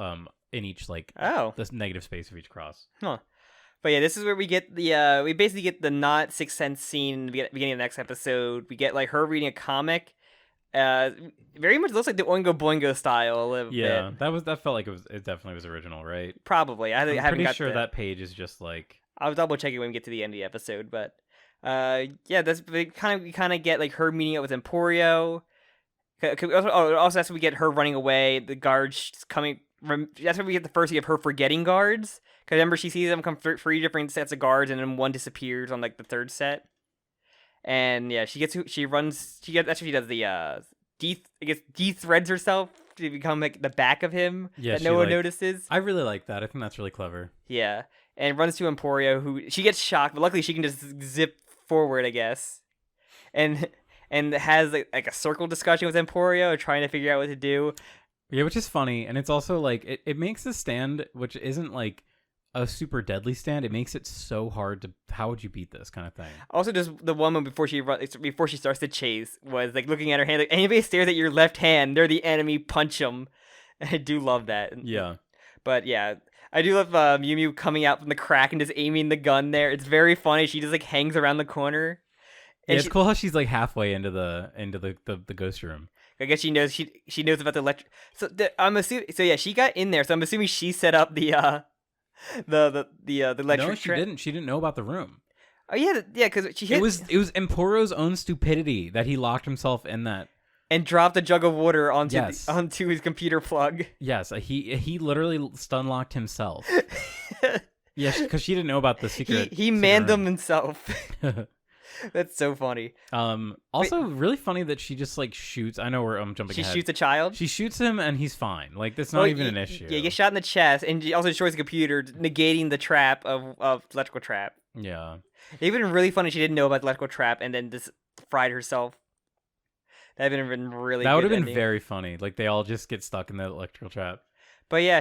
in each like the negative space of each cross.
Huh. But yeah, this is where we get the we basically get the not Sixth Sense scene in the beginning of the next episode. We get like her reading a comic. Very much looks like the Oingo Boingo style a little bit.
Yeah, that felt like it definitely was original, right?
Probably. I'm
pretty sure that page is just like.
I'll double check it when we get to the end of the episode, but yeah, we kind of get like her meeting up with Emporio. Also that's when we get her running away. The guards coming. That's when we get the first of her forgetting guards. Because remember, she sees them come 3 different sets of guards, and then one disappears on like the 3rd set. And yeah, that's what she does. The de-threads herself to become like the back of him that no one notices.
I really like that. I think that's really clever.
Yeah, and runs to Emporio, who she gets shocked, but luckily she can just zip forward, I guess, and has like a circle discussion with Emporio, trying to figure out what to do.
Yeah, which is funny, and it's also like it makes the stand, which isn't like a super deadly stand, it makes it so hard to how would you beat this kind of thing. Also, just
the woman before she starts to chase was like looking at her hand, like anybody stares at your left hand, they're the enemy, punch them. I do love that.
Yeah,
but yeah, I do love Mew Mew coming out from the crack and just aiming the gun there. It's very funny. She just like hangs around the corner.
And it's cool how she's like halfway into the ghost room.
I guess she knows about the electric. So I'm assuming. So yeah, she got in there. So I'm assuming she set up the electric.
No, she didn't. She didn't know about the room.
Oh yeah, because she hit.
It was Emporio's own stupidity that he locked himself in that
and dropped a jug of water onto his computer plug.
Yes, he literally stun locked himself. Yes, because she didn't know about the secret.
He manned them himself. That's so funny.
Also, really funny that she just like shoots. I know I'm jumping ahead.
She shoots a child.
She shoots him, and he's fine. Like that's not even an issue.
Yeah, he gets shot in the chest, and she also destroys the computer, negating the trap of electrical trap.
Yeah.
It would have been really funny if she didn't know about the electrical trap and then just fried herself. That would have been really.
That would have been very funny. Like they all just get stuck in the electrical trap.
But yeah,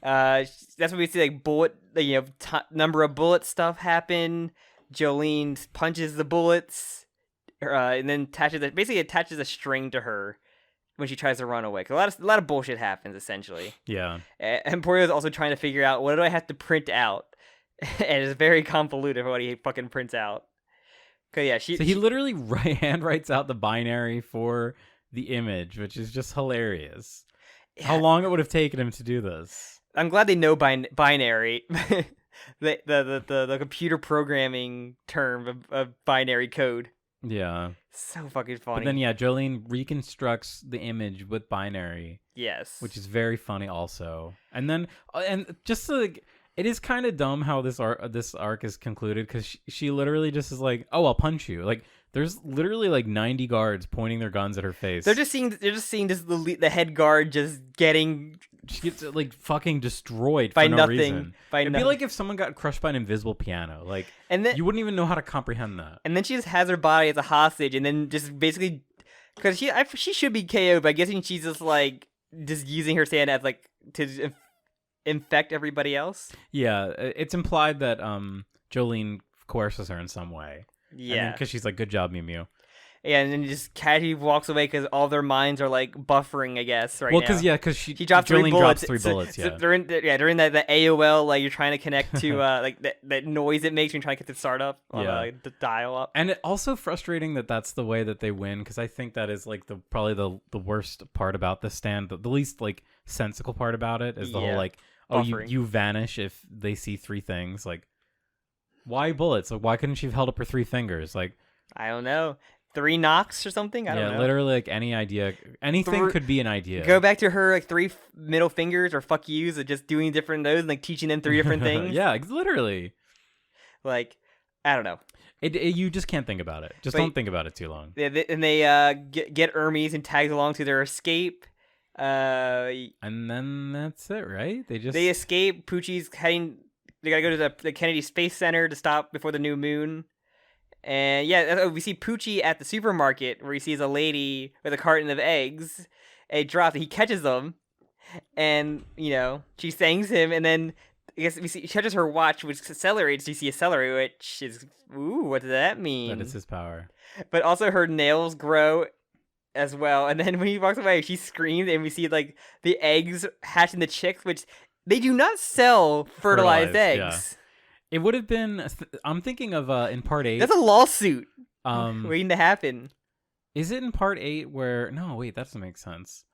that's when we see like number of bullet stuff happen. Jolene punches the bullets, and then attaches a string to her when she tries to run away. 'Cause a lot of bullshit happens essentially.
Yeah.
Emporio is also trying to figure out what do I have to print out, and it's very convoluted what he fucking prints out. 'Cause yeah,
he literally handwrites out the binary for the image, which is just hilarious. Yeah. How long it would have taken him to do this?
I'm glad they know binary. the computer programming term of binary code.
Yeah.
So fucking funny.
But then yeah, Jolene reconstructs the image with binary.
Yes.
Which is very funny also. And then just like it is kind of dumb how this arc is concluded because she literally just is like, "Oh, I'll punch you." Like there's literally like 90 guards pointing their guns at her face.
They're just seeing this the head guard just getting
she gets like fucking destroyed
by
for no
nothing.
reason.
By
It'd
nothing.
be like if someone got crushed by an invisible piano. Like,
and then
you wouldn't even know how to comprehend that.
And then she just has her body as a hostage, and then just basically, because she should be KO'd, but I guess she's just like just using her stand as like to infect everybody else.
Yeah, it's implied that Jolene coerces her in some way.
Yeah,
because she's like, "Good job, Mew Mew."
Yeah, and then just casually walks away because all their minds are like buffering, I guess. Right.
Well,
because
she
dropped
Jolene
3 bullets.
drops 3 bullets.
So during the AOL, like you're trying to connect to like that noise it makes when you're trying to get the startup on the dial up.
And it also frustrating that that's the way that they win, because I think that is like probably the worst part about the stand. The least like sensical part about it is the whole like, oh, you vanish if they see 3 things. Like, why bullets? Like, why couldn't she have held up her 3 fingers? Like,
I don't know. 3 knocks or something? I don't know.
Yeah, literally, like, any idea. Anything could be an idea.
Go back to her, like, 3 middle fingers or fuck yous of just doing different those and, like, teaching them 3 different things.
Yeah, literally.
Like, I don't know.
You just can't think about it. Don't think about it too long.
And they get Hermes and tags along to their escape.
And then that's it, right?
They escape. Pucci's heading... They gotta go to the Kennedy Space Center to stop before the new moon. And yeah, we see Pucci at the supermarket where he sees a lady with a carton of eggs. And he drops it. He catches them. And, she thanks him. And then, I guess she touches her watch, which accelerates. You see accelerate, which is, ooh, what does that mean?
That is his power.
But also her nails grow as well. And then when he walks away, she screams. And we see, like, the eggs hatching the chicks, which they do not sell fertilized eggs.
Yeah. It would have been. I'm thinking of in part 8.
That's a lawsuit waiting to happen.
Is it in part 8 where? No, wait, that doesn't make sense.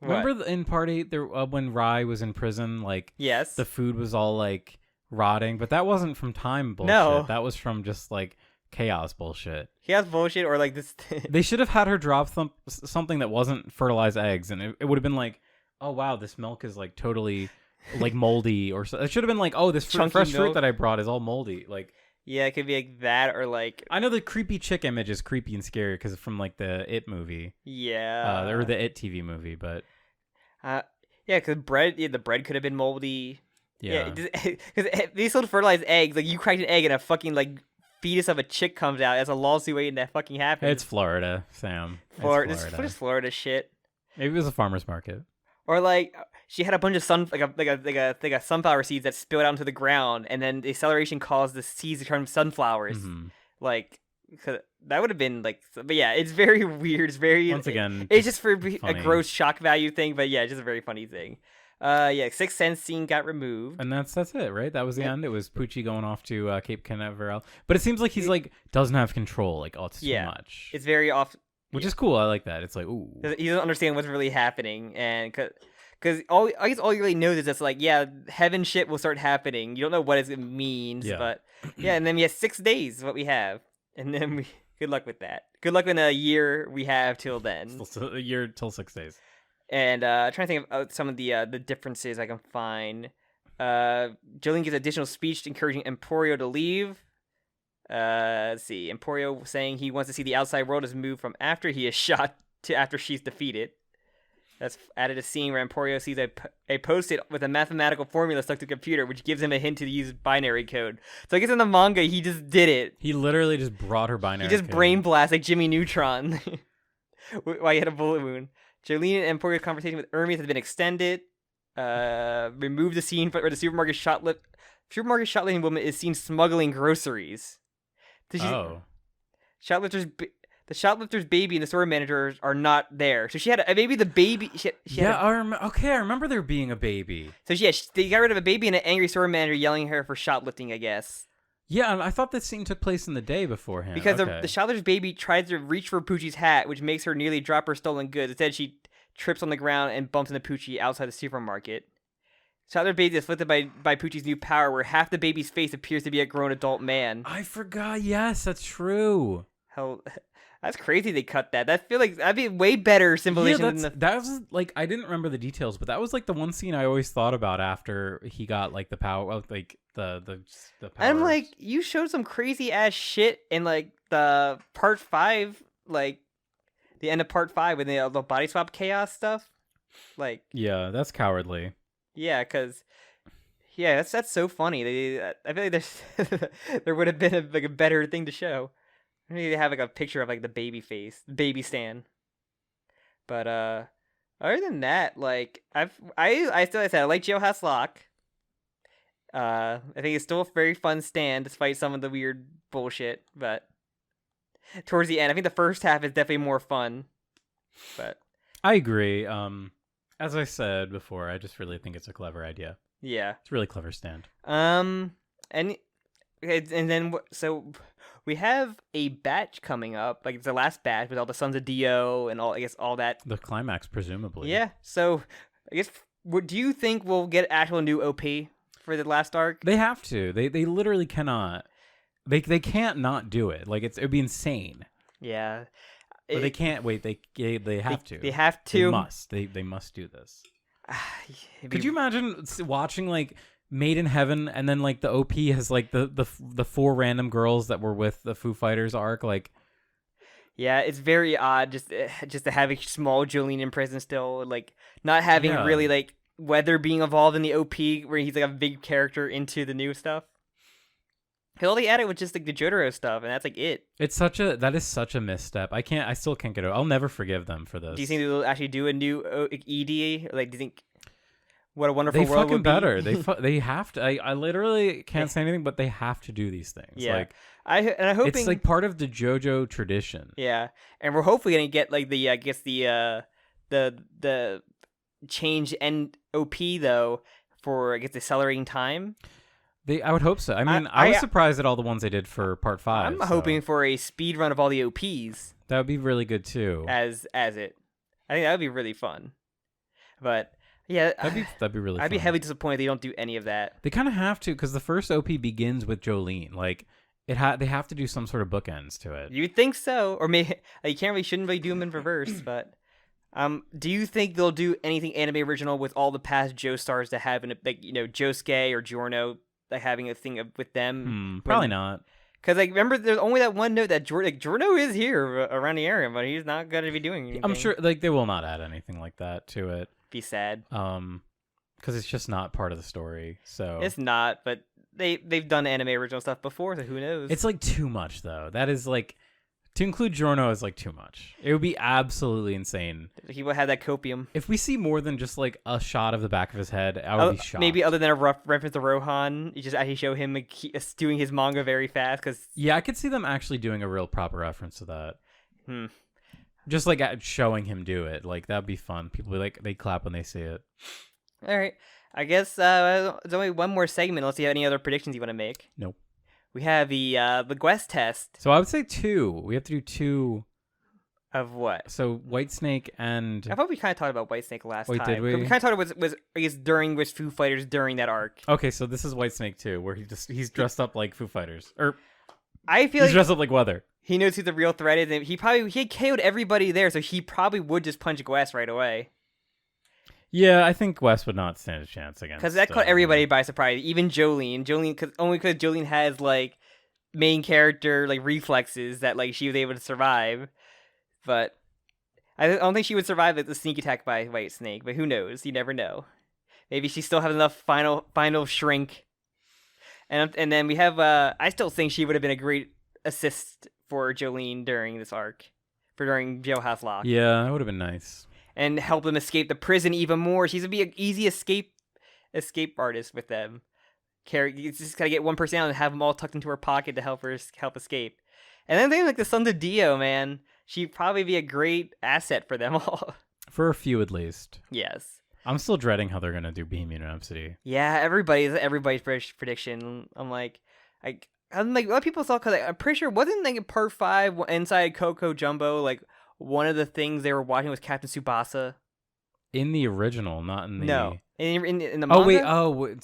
What?
Remember in part 8 there when Rai was in prison, like
yes,
the food was all like rotting, but that wasn't from time bullshit.
No,
that was from just like chaos bullshit.
Chaos bullshit, or like this.
They should have had her drop something that wasn't fertilized eggs, and it would have been like, oh wow, this milk is like totally. Like moldy, or so. It should have been like, oh, this fresh fruit that I brought is all moldy. Like,
yeah, it could be like that, or like
I know the creepy chick image is creepy and scary because it's from like the It movie, or the It TV movie, but
because the bread could have been moldy.
Yeah,
because they sold fertilized eggs. Like you cracked an egg and a fucking like fetus of a chick comes out. That's a lawsuit waiting to fucking happen.
It's Florida, Sam.
Florida. This Florida shit.
Maybe it was a farmer's market.
Or like she had a bunch of sunflower seeds that spilled out into the ground, and then the acceleration caused the seeds to turn sunflowers.
Mm-hmm.
Like, cause that would have been like, but yeah, it's very weird. It's very it's just for funny. A gross shock value thing, but yeah, it's just a very funny thing. 6th Sense scene got removed,
and that's it, right? That was the end. It was Pucci going off to Cape Canaveral, but it seems like he's like doesn't have control. Like, oh, it's too much.
It's very off.
Which is cool. I like that. It's like, ooh.
He doesn't understand what's really happening, and because all you really know is that's like, yeah, heaven shit will start happening. You don't know what it means, but yeah, and then we have 6 days is what we have, and then good luck with that. Good luck in a year we have till then.
So a year till 6 days.
And trying to think of some of the differences I can find. Jolene gives additional speech encouraging Emporio to leave. Let's see. Emporio saying he wants to see the outside world as moved from after he is shot to after she's defeated. That's added a scene where Emporio sees a post-it with a mathematical formula stuck to a computer, which gives him a hint to use binary code. So I guess in the manga, he just did it.
He literally just brought her binary code.
He just brain blast like Jimmy Neutron while he had a bullet wound. Jolene and Emporio's conversation with Hermes has been extended. Remove the scene where the supermarket shoplifting woman is seen smuggling groceries. The shoplifter's baby and the store manager are not there. So she had maybe the baby.
I remember there being a baby.
So they got rid of a baby and an angry store manager yelling at her for shoplifting, I guess.
Yeah, and I thought this scene took place in the day beforehand.
Because the shoplifter's baby tries to reach for Pucci's hat, which makes her nearly drop her stolen goods. Instead, she trips on the ground and bumps into Pucci outside the supermarket. Shoplifter's baby is afflicted by Pucci's new power, where half the baby's face appears to be a grown adult man.
I forgot. Yes, that's true.
Hell, that's crazy. They cut that. I feel like that'd be way better symbolization.
Yeah, that was like I didn't remember the details, but that was like the one scene I always thought about after he got like the power, like the power.
I'm like, you showed some crazy ass shit in like the part 5, like the end of part 5 with the body swap chaos stuff. Like,
Yeah, that's cowardly.
yeah, because yeah, that's so funny. I feel like there's there would have been a better thing to show. Maybe they have like a picture of like the baby face, baby Stan. But other than that, like I still like I said I like Jailhouse Lock. I think it's still a very fun stand despite some of the weird bullshit. But towards the end, I think the first half is definitely more fun. But
I agree. As I said before, I just really think it's a clever idea.
yeah,
It's a really clever stand.
and then so we have a batch coming up, like it's the last batch with all the Sons of Dio and all. I guess all that.
The climax, presumably.
Yeah. So I guess do you think we'll get actual new OP for the last arc?
They have to. They literally cannot. They can't not do it. Like it would be insane.
Yeah.
But they can't wait. They have to.
They have to.
They must. They must do this. Could you imagine watching like Made in Heaven and then like the OP has like the 4 random girls that were with the Foo Fighters arc? Like,
yeah, it's very odd just to have a small Jolene in prison still, like not having really like Weather being involved in the OP where he's like a big character into the new stuff. All they added was just like the JoJo stuff, and that's like it.
That is such a misstep. I still can't get it. I'll never forgive them for this.
Do you think they'll actually do a new ED? Like, do you think What a Wonderful
they
World
fucking
would be?
better. They have to. I literally can't say anything, but they have to do these things.
Yeah,
like
I'm hoping
it's like part of the JoJo tradition.
Yeah, and we're hopefully gonna get like the I guess the change end OP though for I guess accelerating time.
I would hope so. I mean, I was surprised at all the ones they did for part 5.
I'm hoping for a speed run of all the OPs.
That would be really good too.
As it, I think that would be really fun. But yeah,
that'd be really.
I'd be
fun.
heavily disappointed they don't do any of that.
They kind of have to because the first OP begins with Jolene. Like they have to do some sort of bookends to it.
You'd think so, or maybe you shouldn't really do them in reverse. But do you think they'll do anything anime original with all the past Joe stars that have like Josuke or Giorno? Like having a thing with them,
probably not.
Because like remember, there's only that one note that Giorno is here around the area, but he's not gonna be doing anything.
I'm sure like they will not add anything like that to it.
Be sad.
Because it's just not part of the story. So
it's not, but they've done anime original stuff before, so who knows?
It's like too much though. That is like to include Giorno is like too much. It would be absolutely insane.
He would have that copium.
If we see more than just like a shot of the back of his head, I would be shocked.
Maybe other than a rough reference to Rohan, you just actually show him like, doing his manga very fast. Cause
yeah, I could see them actually doing a real proper reference to that. Just like showing him do it, like that'd be fun. People be like, they clap when they see it.
All right, I guess there's only one more segment. Unless you have any other predictions you want to make.
Nope.
We have the Quest test.
So I would say 2. We have to do 2.
Of what?
So Whitesnake and...
I thought we kind of talked about Whitesnake last time.
Did we?
We kind of talked about was I guess during with Foo Fighters during that arc.
Okay, so this is Whitesnake 2, where he's dressed up like Foo Fighters. Or
I feel
he's dressed up like Weather. He
knows who the real threat is, and he KO'd everybody there, so he probably would just punch Gwest right away.
Yeah, I think West would not stand a chance against.
Because that caught everybody by surprise, even Jolene. Only because Jolene has like main character like reflexes that like she was able to survive, but I don't think she would survive like, the sneak attack by Whitesnake. But who knows? You never know. Maybe she still has enough final shrink. And then we have I still think she would have been a great assist for Jolene during this arc, during Jailhouse Lock.
Yeah, that would have been nice. And
help them escape the prison even more. She's gonna be an easy escape artist with them. You just gotta get one person out and have them all tucked into her pocket to help escape. And then things like the Sons of Dio, man, she'd probably be a great asset for them all. For
a few at least.
Yes.
I'm still dreading how they're gonna do Bohemian Rhapsody.
Yeah, everybody's prediction. I'm like, a lot of people thought, because I'm pretty sure wasn't like in part 5 inside Coco Jumbo like. One of the things they were watching was Captain Tsubasa.
In the original, not in the...
No. In the manga?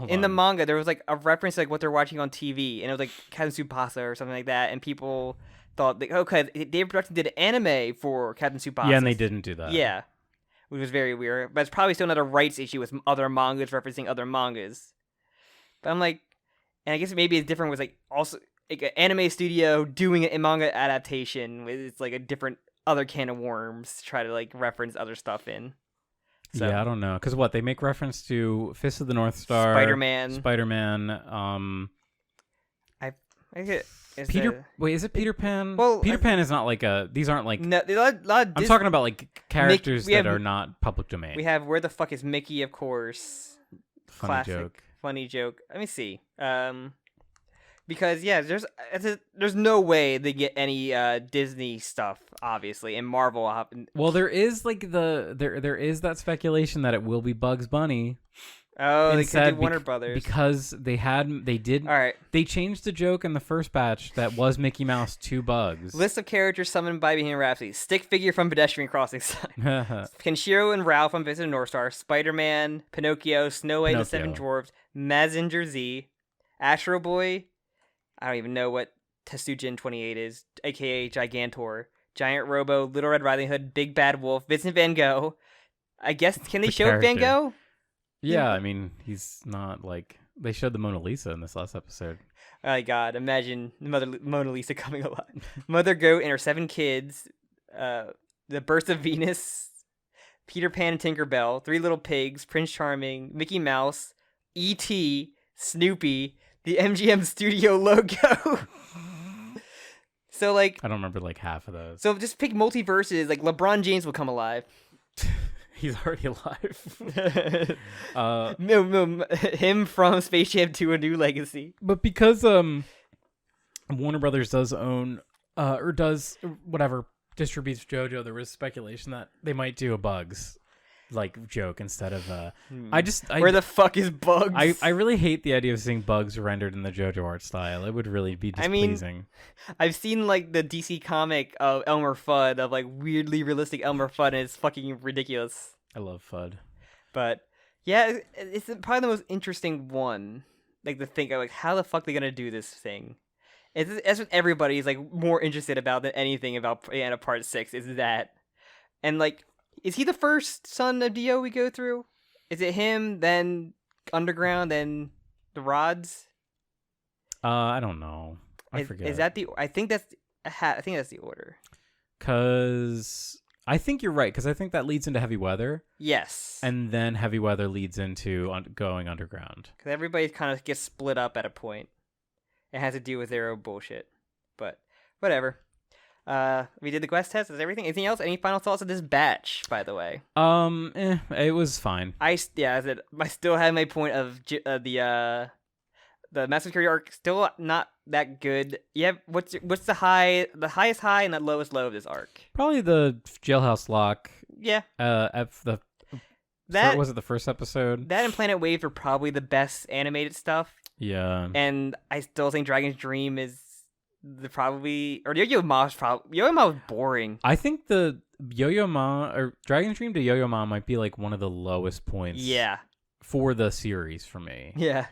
In
the manga, there was like a reference to like what they're watching on TV, and it was like Captain Tsubasa or something like that, and people thought, okay, Dave Production did an anime for Captain Tsubasa.
Yeah, and they didn't do that.
Yeah. Which was very weird. But it's probably still another rights issue with other mangas referencing other mangas. But I'm like... And I guess maybe it's different with like also... like an anime studio doing a manga adaptation. It's like a different other can of worms to try to like reference other stuff in. So,
yeah, I don't know, because what they make reference to Fist of the North Star, Spider-Man.
I get
Wait, is it Peter Pan?
Well,
Peter Pan is not like a. These aren't like.
No,
I'm talking about like characters that are not public domain.
We have Where the Fuck is Mickey, of course.
Funny
joke. Let me see. Because there's no way they get any Disney stuff, obviously, and Marvel.
Well, there is like there is that speculation that it will be Bugs Bunny.
Oh, they could do Warner Brothers
because they did.
All right,
they changed the joke in the first batch that was Mickey Mouse to Bugs.
List of characters summoned by Bohemian Rhapsody: stick figure from Pedestrian Crossing sign, Kenshiro and Ralph from Visit of North Star, Spider-Man, Pinocchio, Snow White and the Seven Dwarfs, Mazinger Z, Astro Boy. I don't even know what Tetsujin 28 is, aka Gigantor, Giant Robo, Little Red Riding Hood, Big Bad Wolf, Vincent Van Gogh. I guess can they show Van Gogh?
Yeah, I mean, he's not like... They showed the Mona Lisa in this last episode.
Oh my god, imagine Mona Lisa coming alive. Mother Goat and her 7 kids, The Birth of Venus, Peter Pan and Tinkerbell, 3 Little Pigs, Prince Charming, Mickey Mouse, E.T., Snoopy, the MGM Studio logo. So, like...
I don't remember, like, half of those.
So just pick multiverses, like LeBron James will come alive.
He's already alive.
Him from Space Jam 2: A New Legacy.
But because Warner Brothers does own or does whatever distributes JoJo, there was speculation that they might do a Bugs like joke instead of
where the fuck is Bugs?
I really hate the idea of seeing Bugs rendered in the JoJo art style. It would really be displeasing.
I mean, I've seen like the DC comic of Elmer Fudd, of like weirdly realistic Elmer Fudd, and it's fucking ridiculous.
I love Fudd.
But yeah, it's probably the most interesting one. Like to think of like how the fuck they gonna do this thing. That's what everybody's like more interested about than anything about Part 6 is that. And like, is he the first son of Dio we go through? Is it him, then Underground, then the Rods?
I don't know. I forget.
Is that the? I think that's the order.
Cause I think you're right. Cause I think that leads into Heavy Weather.
Yes.
And then Heavy Weather leads into going underground.
Cause everybody kind of gets split up at a point. It has to do with their own bullshit. But whatever. We did the quest test. Is everything? Anything else? Any final thoughts of this batch? By the way,
it was fine.
I still have my point of the Master Security arc still not that good. Yeah, what's the highest high and the lowest low of this arc?
Probably the Jailhouse Lock.
Yeah.
Was it the first episode?
That and Planet Waves were probably the best animated stuff.
Yeah.
And I still think Dragon's Dream is Yo-Yo Ma was boring.
I think the Yo-Yo Ma or Dragon's Dream to Yo-Yo Ma might be like one of the lowest points.
Yeah.
For the series for me.
Yeah.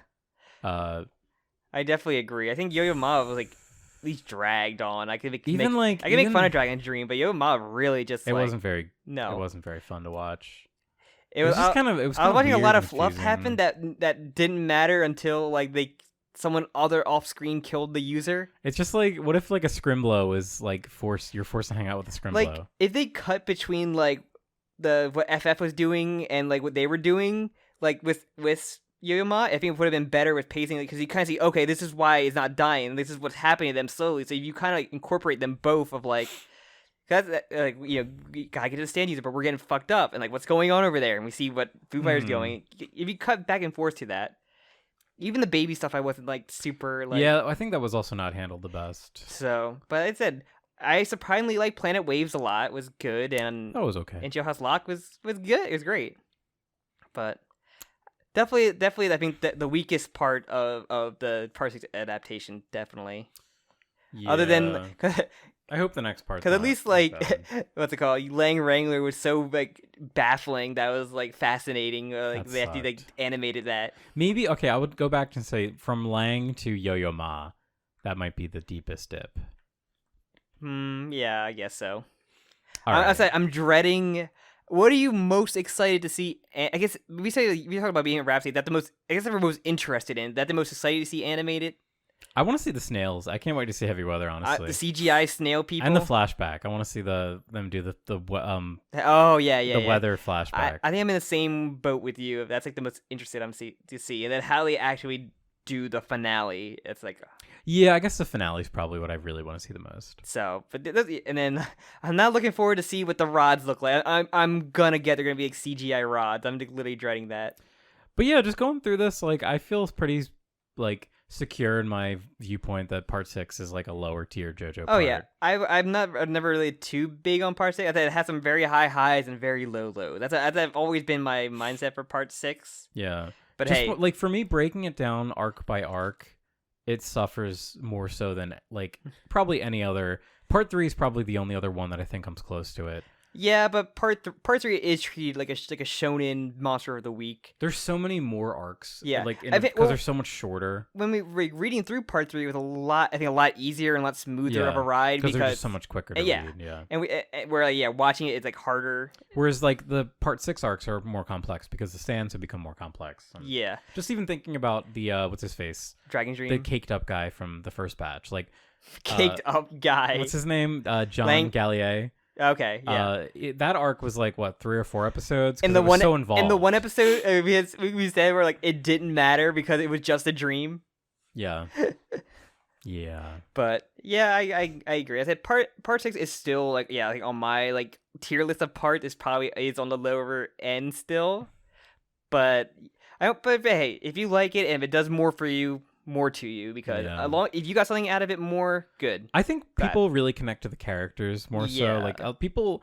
I definitely agree. I think Yo-Yo Ma was like at least dragged on. I could make fun of Dragon's Dream, but Yo-Yo Ma really just
it wasn't very fun to watch.
It was just kind of. I was watching a lot of fluff happen that didn't matter until like someone other off screen killed the user.
It's just like, what if like a Scrimblow is like you're forced to hang out with a Scrimblow?
Like if they cut between like what FF was doing and like what they were doing, like with Yo-Yo Ma, I think it would have been better with pacing, because you kind of see, okay, this is why it's not dying. This is what's happening to them slowly. So you kind of like, incorporate them both of like. That's like, you gotta get to the stand user, but we're getting fucked up, and like what's going on over there, and we see what Foo Fighters going. If you cut back and forth to that, even the baby stuff, I wasn't like super like.
Yeah, I think that was also not handled the best.
So, but like I said, I surprisingly like Planet Waves a lot. It was good, and
that was okay.
And Jailhouse Lock was good. It was great, but definitely, I think the weakest part of the Part 6 adaptation, definitely.
Yeah.
Other than.
I hope the next part.
Because at least like what's it called? Lang Wrangler was so like baffling. That was like fascinating. Like they actually like animated that.
Maybe okay. I would go back and say from Lang to Yo-Yo Ma, that might be the deepest dip.
Yeah, I guess so. I'm dreading. What are you most excited to see? I guess we talk about being a Rhapsody. That the most. I guess we're most interested in. That the most excited to see animated.
I want to see the snails. I can't wait to see heavy weather. Honestly,
the CGI snail people
and the flashback. I want to see them do the
Oh yeah,
the weather flashback.
I think I'm in the same boat with you. That's like the most interested to see, and then how they actually do the finale. It's like,
yeah, I guess the finale is probably what I really want to see the most.
So, and then I'm not looking forward to see what the rods look like. I'm gonna get they're gonna be like CGI rods. I'm literally dreading that.
But yeah, just going through this, like I feel pretty like secure in my viewpoint that part 6 is like a lower tier JoJo.
Oh yeah, I'm never really too big on part 6. I think it has some very high highs and very low lows. That's always been my mindset for part 6.
Yeah,
but
just,
hey,
like for me, breaking it down arc by arc, it suffers more so than like probably any other. Part 3 is probably the only other one that I think comes close to it.
Yeah, but part 3 is treated like a shonen monster of the week.
There's so many more arcs.
Yeah,
like because they're so much shorter.
When we were reading through part 3, it was a lot easier and a lot smoother of a ride because
they're just so much quicker to read. Yeah,
and we're watching it, it's like harder.
Whereas like the part 6 arcs are more complex because the stands have become more complex.
Yeah,
just even thinking about the what's his face,
Dragon's Dream,
the caked up guy from the first batch, like
caked up guy.
What's his name? John Gallier.
Okay, yeah.
That arc was like what 3 or 4 episodes.
In the one,
so involved.
In the one episode, we said we're like it didn't matter because it was just a dream.
Yeah. Yeah.
But yeah, I agree. I said part 6 is still like on my like tier list of parts is on the lower end still. But hey, if you like it and if it does more for you, more to you because if you got something out of it more, good.
I think people really connect to the characters more so. Like people's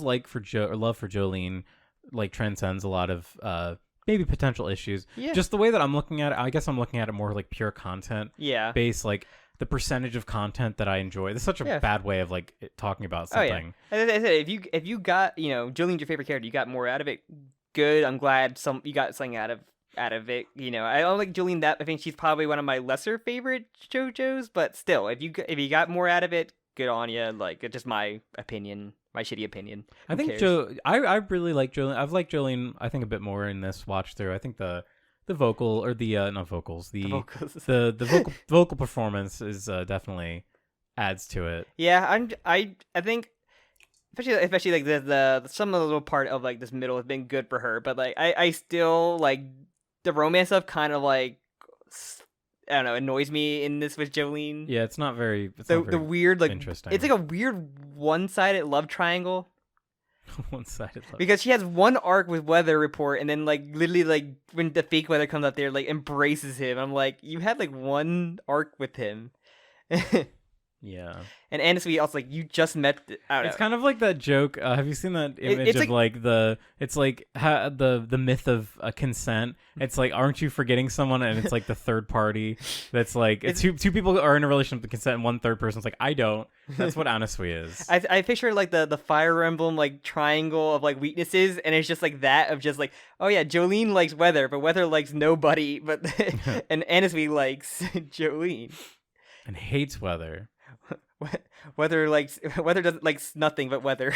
love for Jolene like transcends a lot of maybe potential issues. Yeah. Just the way that I'm looking at it, I guess I'm looking at it more like pure content.
Yeah.
Based like the percentage of content that I enjoy. This is such a bad way of like talking about something.
Oh, yeah. I said if you got Jolene's your favorite character, you got more out of it. Good. I'm glad you got something out of it. I don't like Jolene that. I think she's probably one of my lesser favorite JoJo's, but still, if you got more out of it, good on you. Like, it's just my opinion, my shitty opinion.
I think I really like Jolene. I've liked Jolene, I think, a bit more in this watch through. I think the vocal or the not vocals, the vocal performance is definitely adds to it.
Yeah, I think. Especially like the some of the little part of like this middle has been good for her, but like I still like the romance stuff kind of like I don't know annoys me in this with Jolene.
Yeah, it's not very
the weird like
interesting.
It's like a weird one-sided love triangle.
One-sided love.
Because she has one arc with Weather Report, and then like literally like when the fake Weather comes up there, like embraces him. I'm like, you had like one arc with him.
Yeah.
And honestly, also like you just met.
It's kind of like that joke. Have you seen that image of like the myth of consent? It's like, aren't you forgetting someone? And it's like the third party. That's like it's two people are in a relationship with consent, and one third person's like, I don't. That's what Anasui is.
I picture like the Fire Emblem like triangle of like weaknesses, and it's just like that of just like, oh yeah, Jolene likes Weather, but Weather likes nobody. But and Anasui likes Jolene
and hates Weather.
Weather doesn't likes nothing but Weather.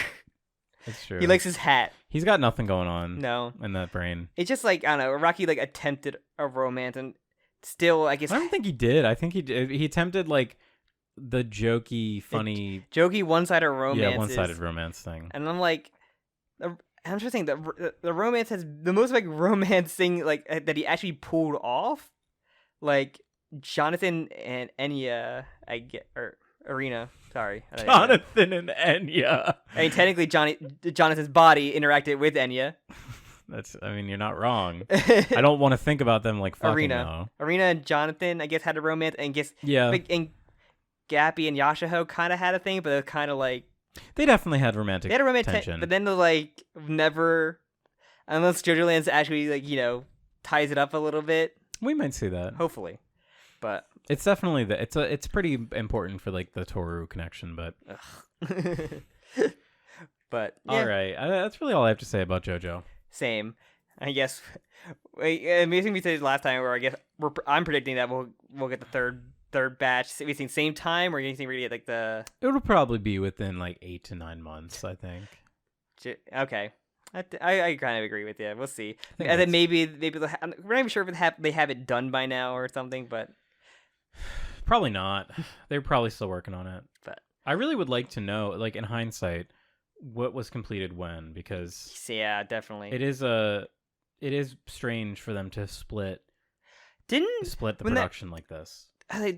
That's true.
He likes his hat.
He's got nothing going on.
No,
in that brain.
It's just like I don't know. Rocky like attempted a romance, and still I guess
I don't think he did. I think he did. He attempted like the jokey, funny,
one-sided romance.
Yeah, one-sided romance thing.
And I'm like, I'm just saying the romance has the most like romance thing like that he actually pulled off, like Jonathan and Enya. Arena, sorry.
Jonathan and Enya.
I mean, technically, Jonathan's body interacted with Enya.
You're not wrong. I don't want to think about them like fucking
Arena and Jonathan, I guess, had a romance, and and Gappy and Yashaho kind of had a thing, but it was kind of like
they definitely had romantic. They had a romantic tension,
but then like never, unless JoJo Lands actually like ties it up a little bit.
We might see that,
hopefully, but.
It's definitely it's pretty important for like the Toru connection, but
but
yeah. All right, that's really all I have to say about JoJo.
Same, I guess. Amazing we said last time, where I guess I'm predicting that we'll get the third batch. We think same time, or you think we're gonna get like the?
It'll probably be within like 8 to 9 months, I think.
Okay. I kind of agree with you. We'll see. And then maybe we're not even sure if they have it done by now or something, but.
Probably not. They're probably still working on it.
But
I really would like to know, like in hindsight, what was completed when, because
yeah, definitely.
it is strange for them to split the production like this.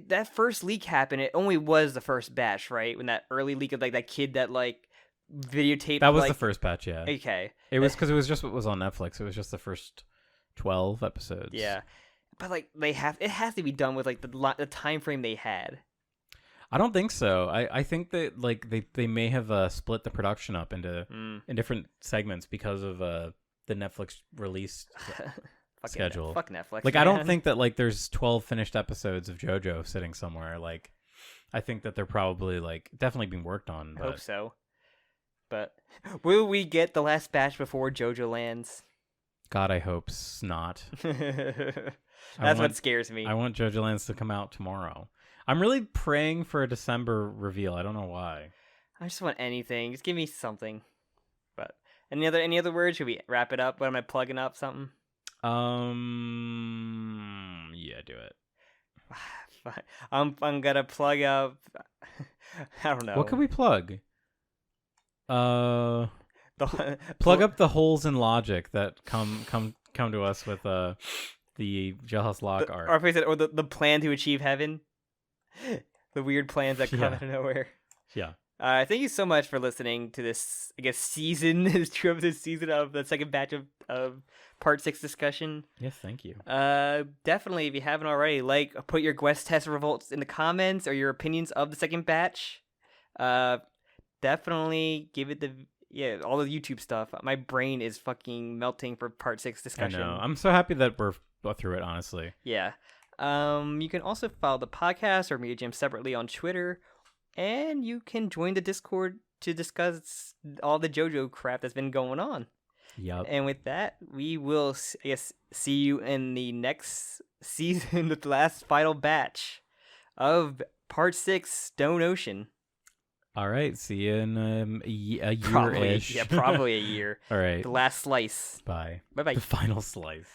That first leak happened. It only was the first batch, right? When that early leak of like that kid that like videotaped.
That was
like...
the first batch, yeah.
Okay.
It was because it was just what was on Netflix. It was just the first 12 episodes.
Yeah, but like it has to be done with like the time frame they had.
I don't think so. I think that like they may have split the production up into in different segments because of the Netflix release schedule.
Fuck Netflix.
Like,
man.
I don't think that like there's 12 finished episodes of JoJo sitting somewhere. Like, I think that they're probably like definitely being worked on. But...
I hope so. But will we get the last batch before JoJo lands?
God, I hope not.
That's what scares me.
I want JoJo Lands to come out tomorrow. I'm really praying for a December reveal. I don't know why.
I just want anything. Just give me something. But any other words? Should we wrap it up? What am I plugging up? Something?
Yeah, do it.
I'm gonna plug up. I don't know.
What could we plug? Plug up the holes in logic that come to us with the Jailhouse Lock art.
Or the plan to achieve heaven. The weird plans that come out of nowhere.
Yeah.
Thank you so much for listening to this, I guess, season, this season of the second batch of Part 6 discussion.
Yes, thank you.
Definitely, if you haven't already, put your Quest test revolts in the comments or your opinions of the second batch. Definitely give it all the YouTube stuff. My brain is fucking melting for Part 6 discussion.
I know. I'm so happy that we're through it, honestly.
Yeah. You can also follow the podcast or Media Jam separately on Twitter. And you can join the Discord to discuss all the JoJo crap that's been going on.
Yep.
And with that, we will, I guess, see you in the next season, the last final batch of Part 6, Stone Ocean.
All right. See you in a year-ish.
Probably a year.
All right.
The last slice.
Bye.
Bye-bye.
The final slice.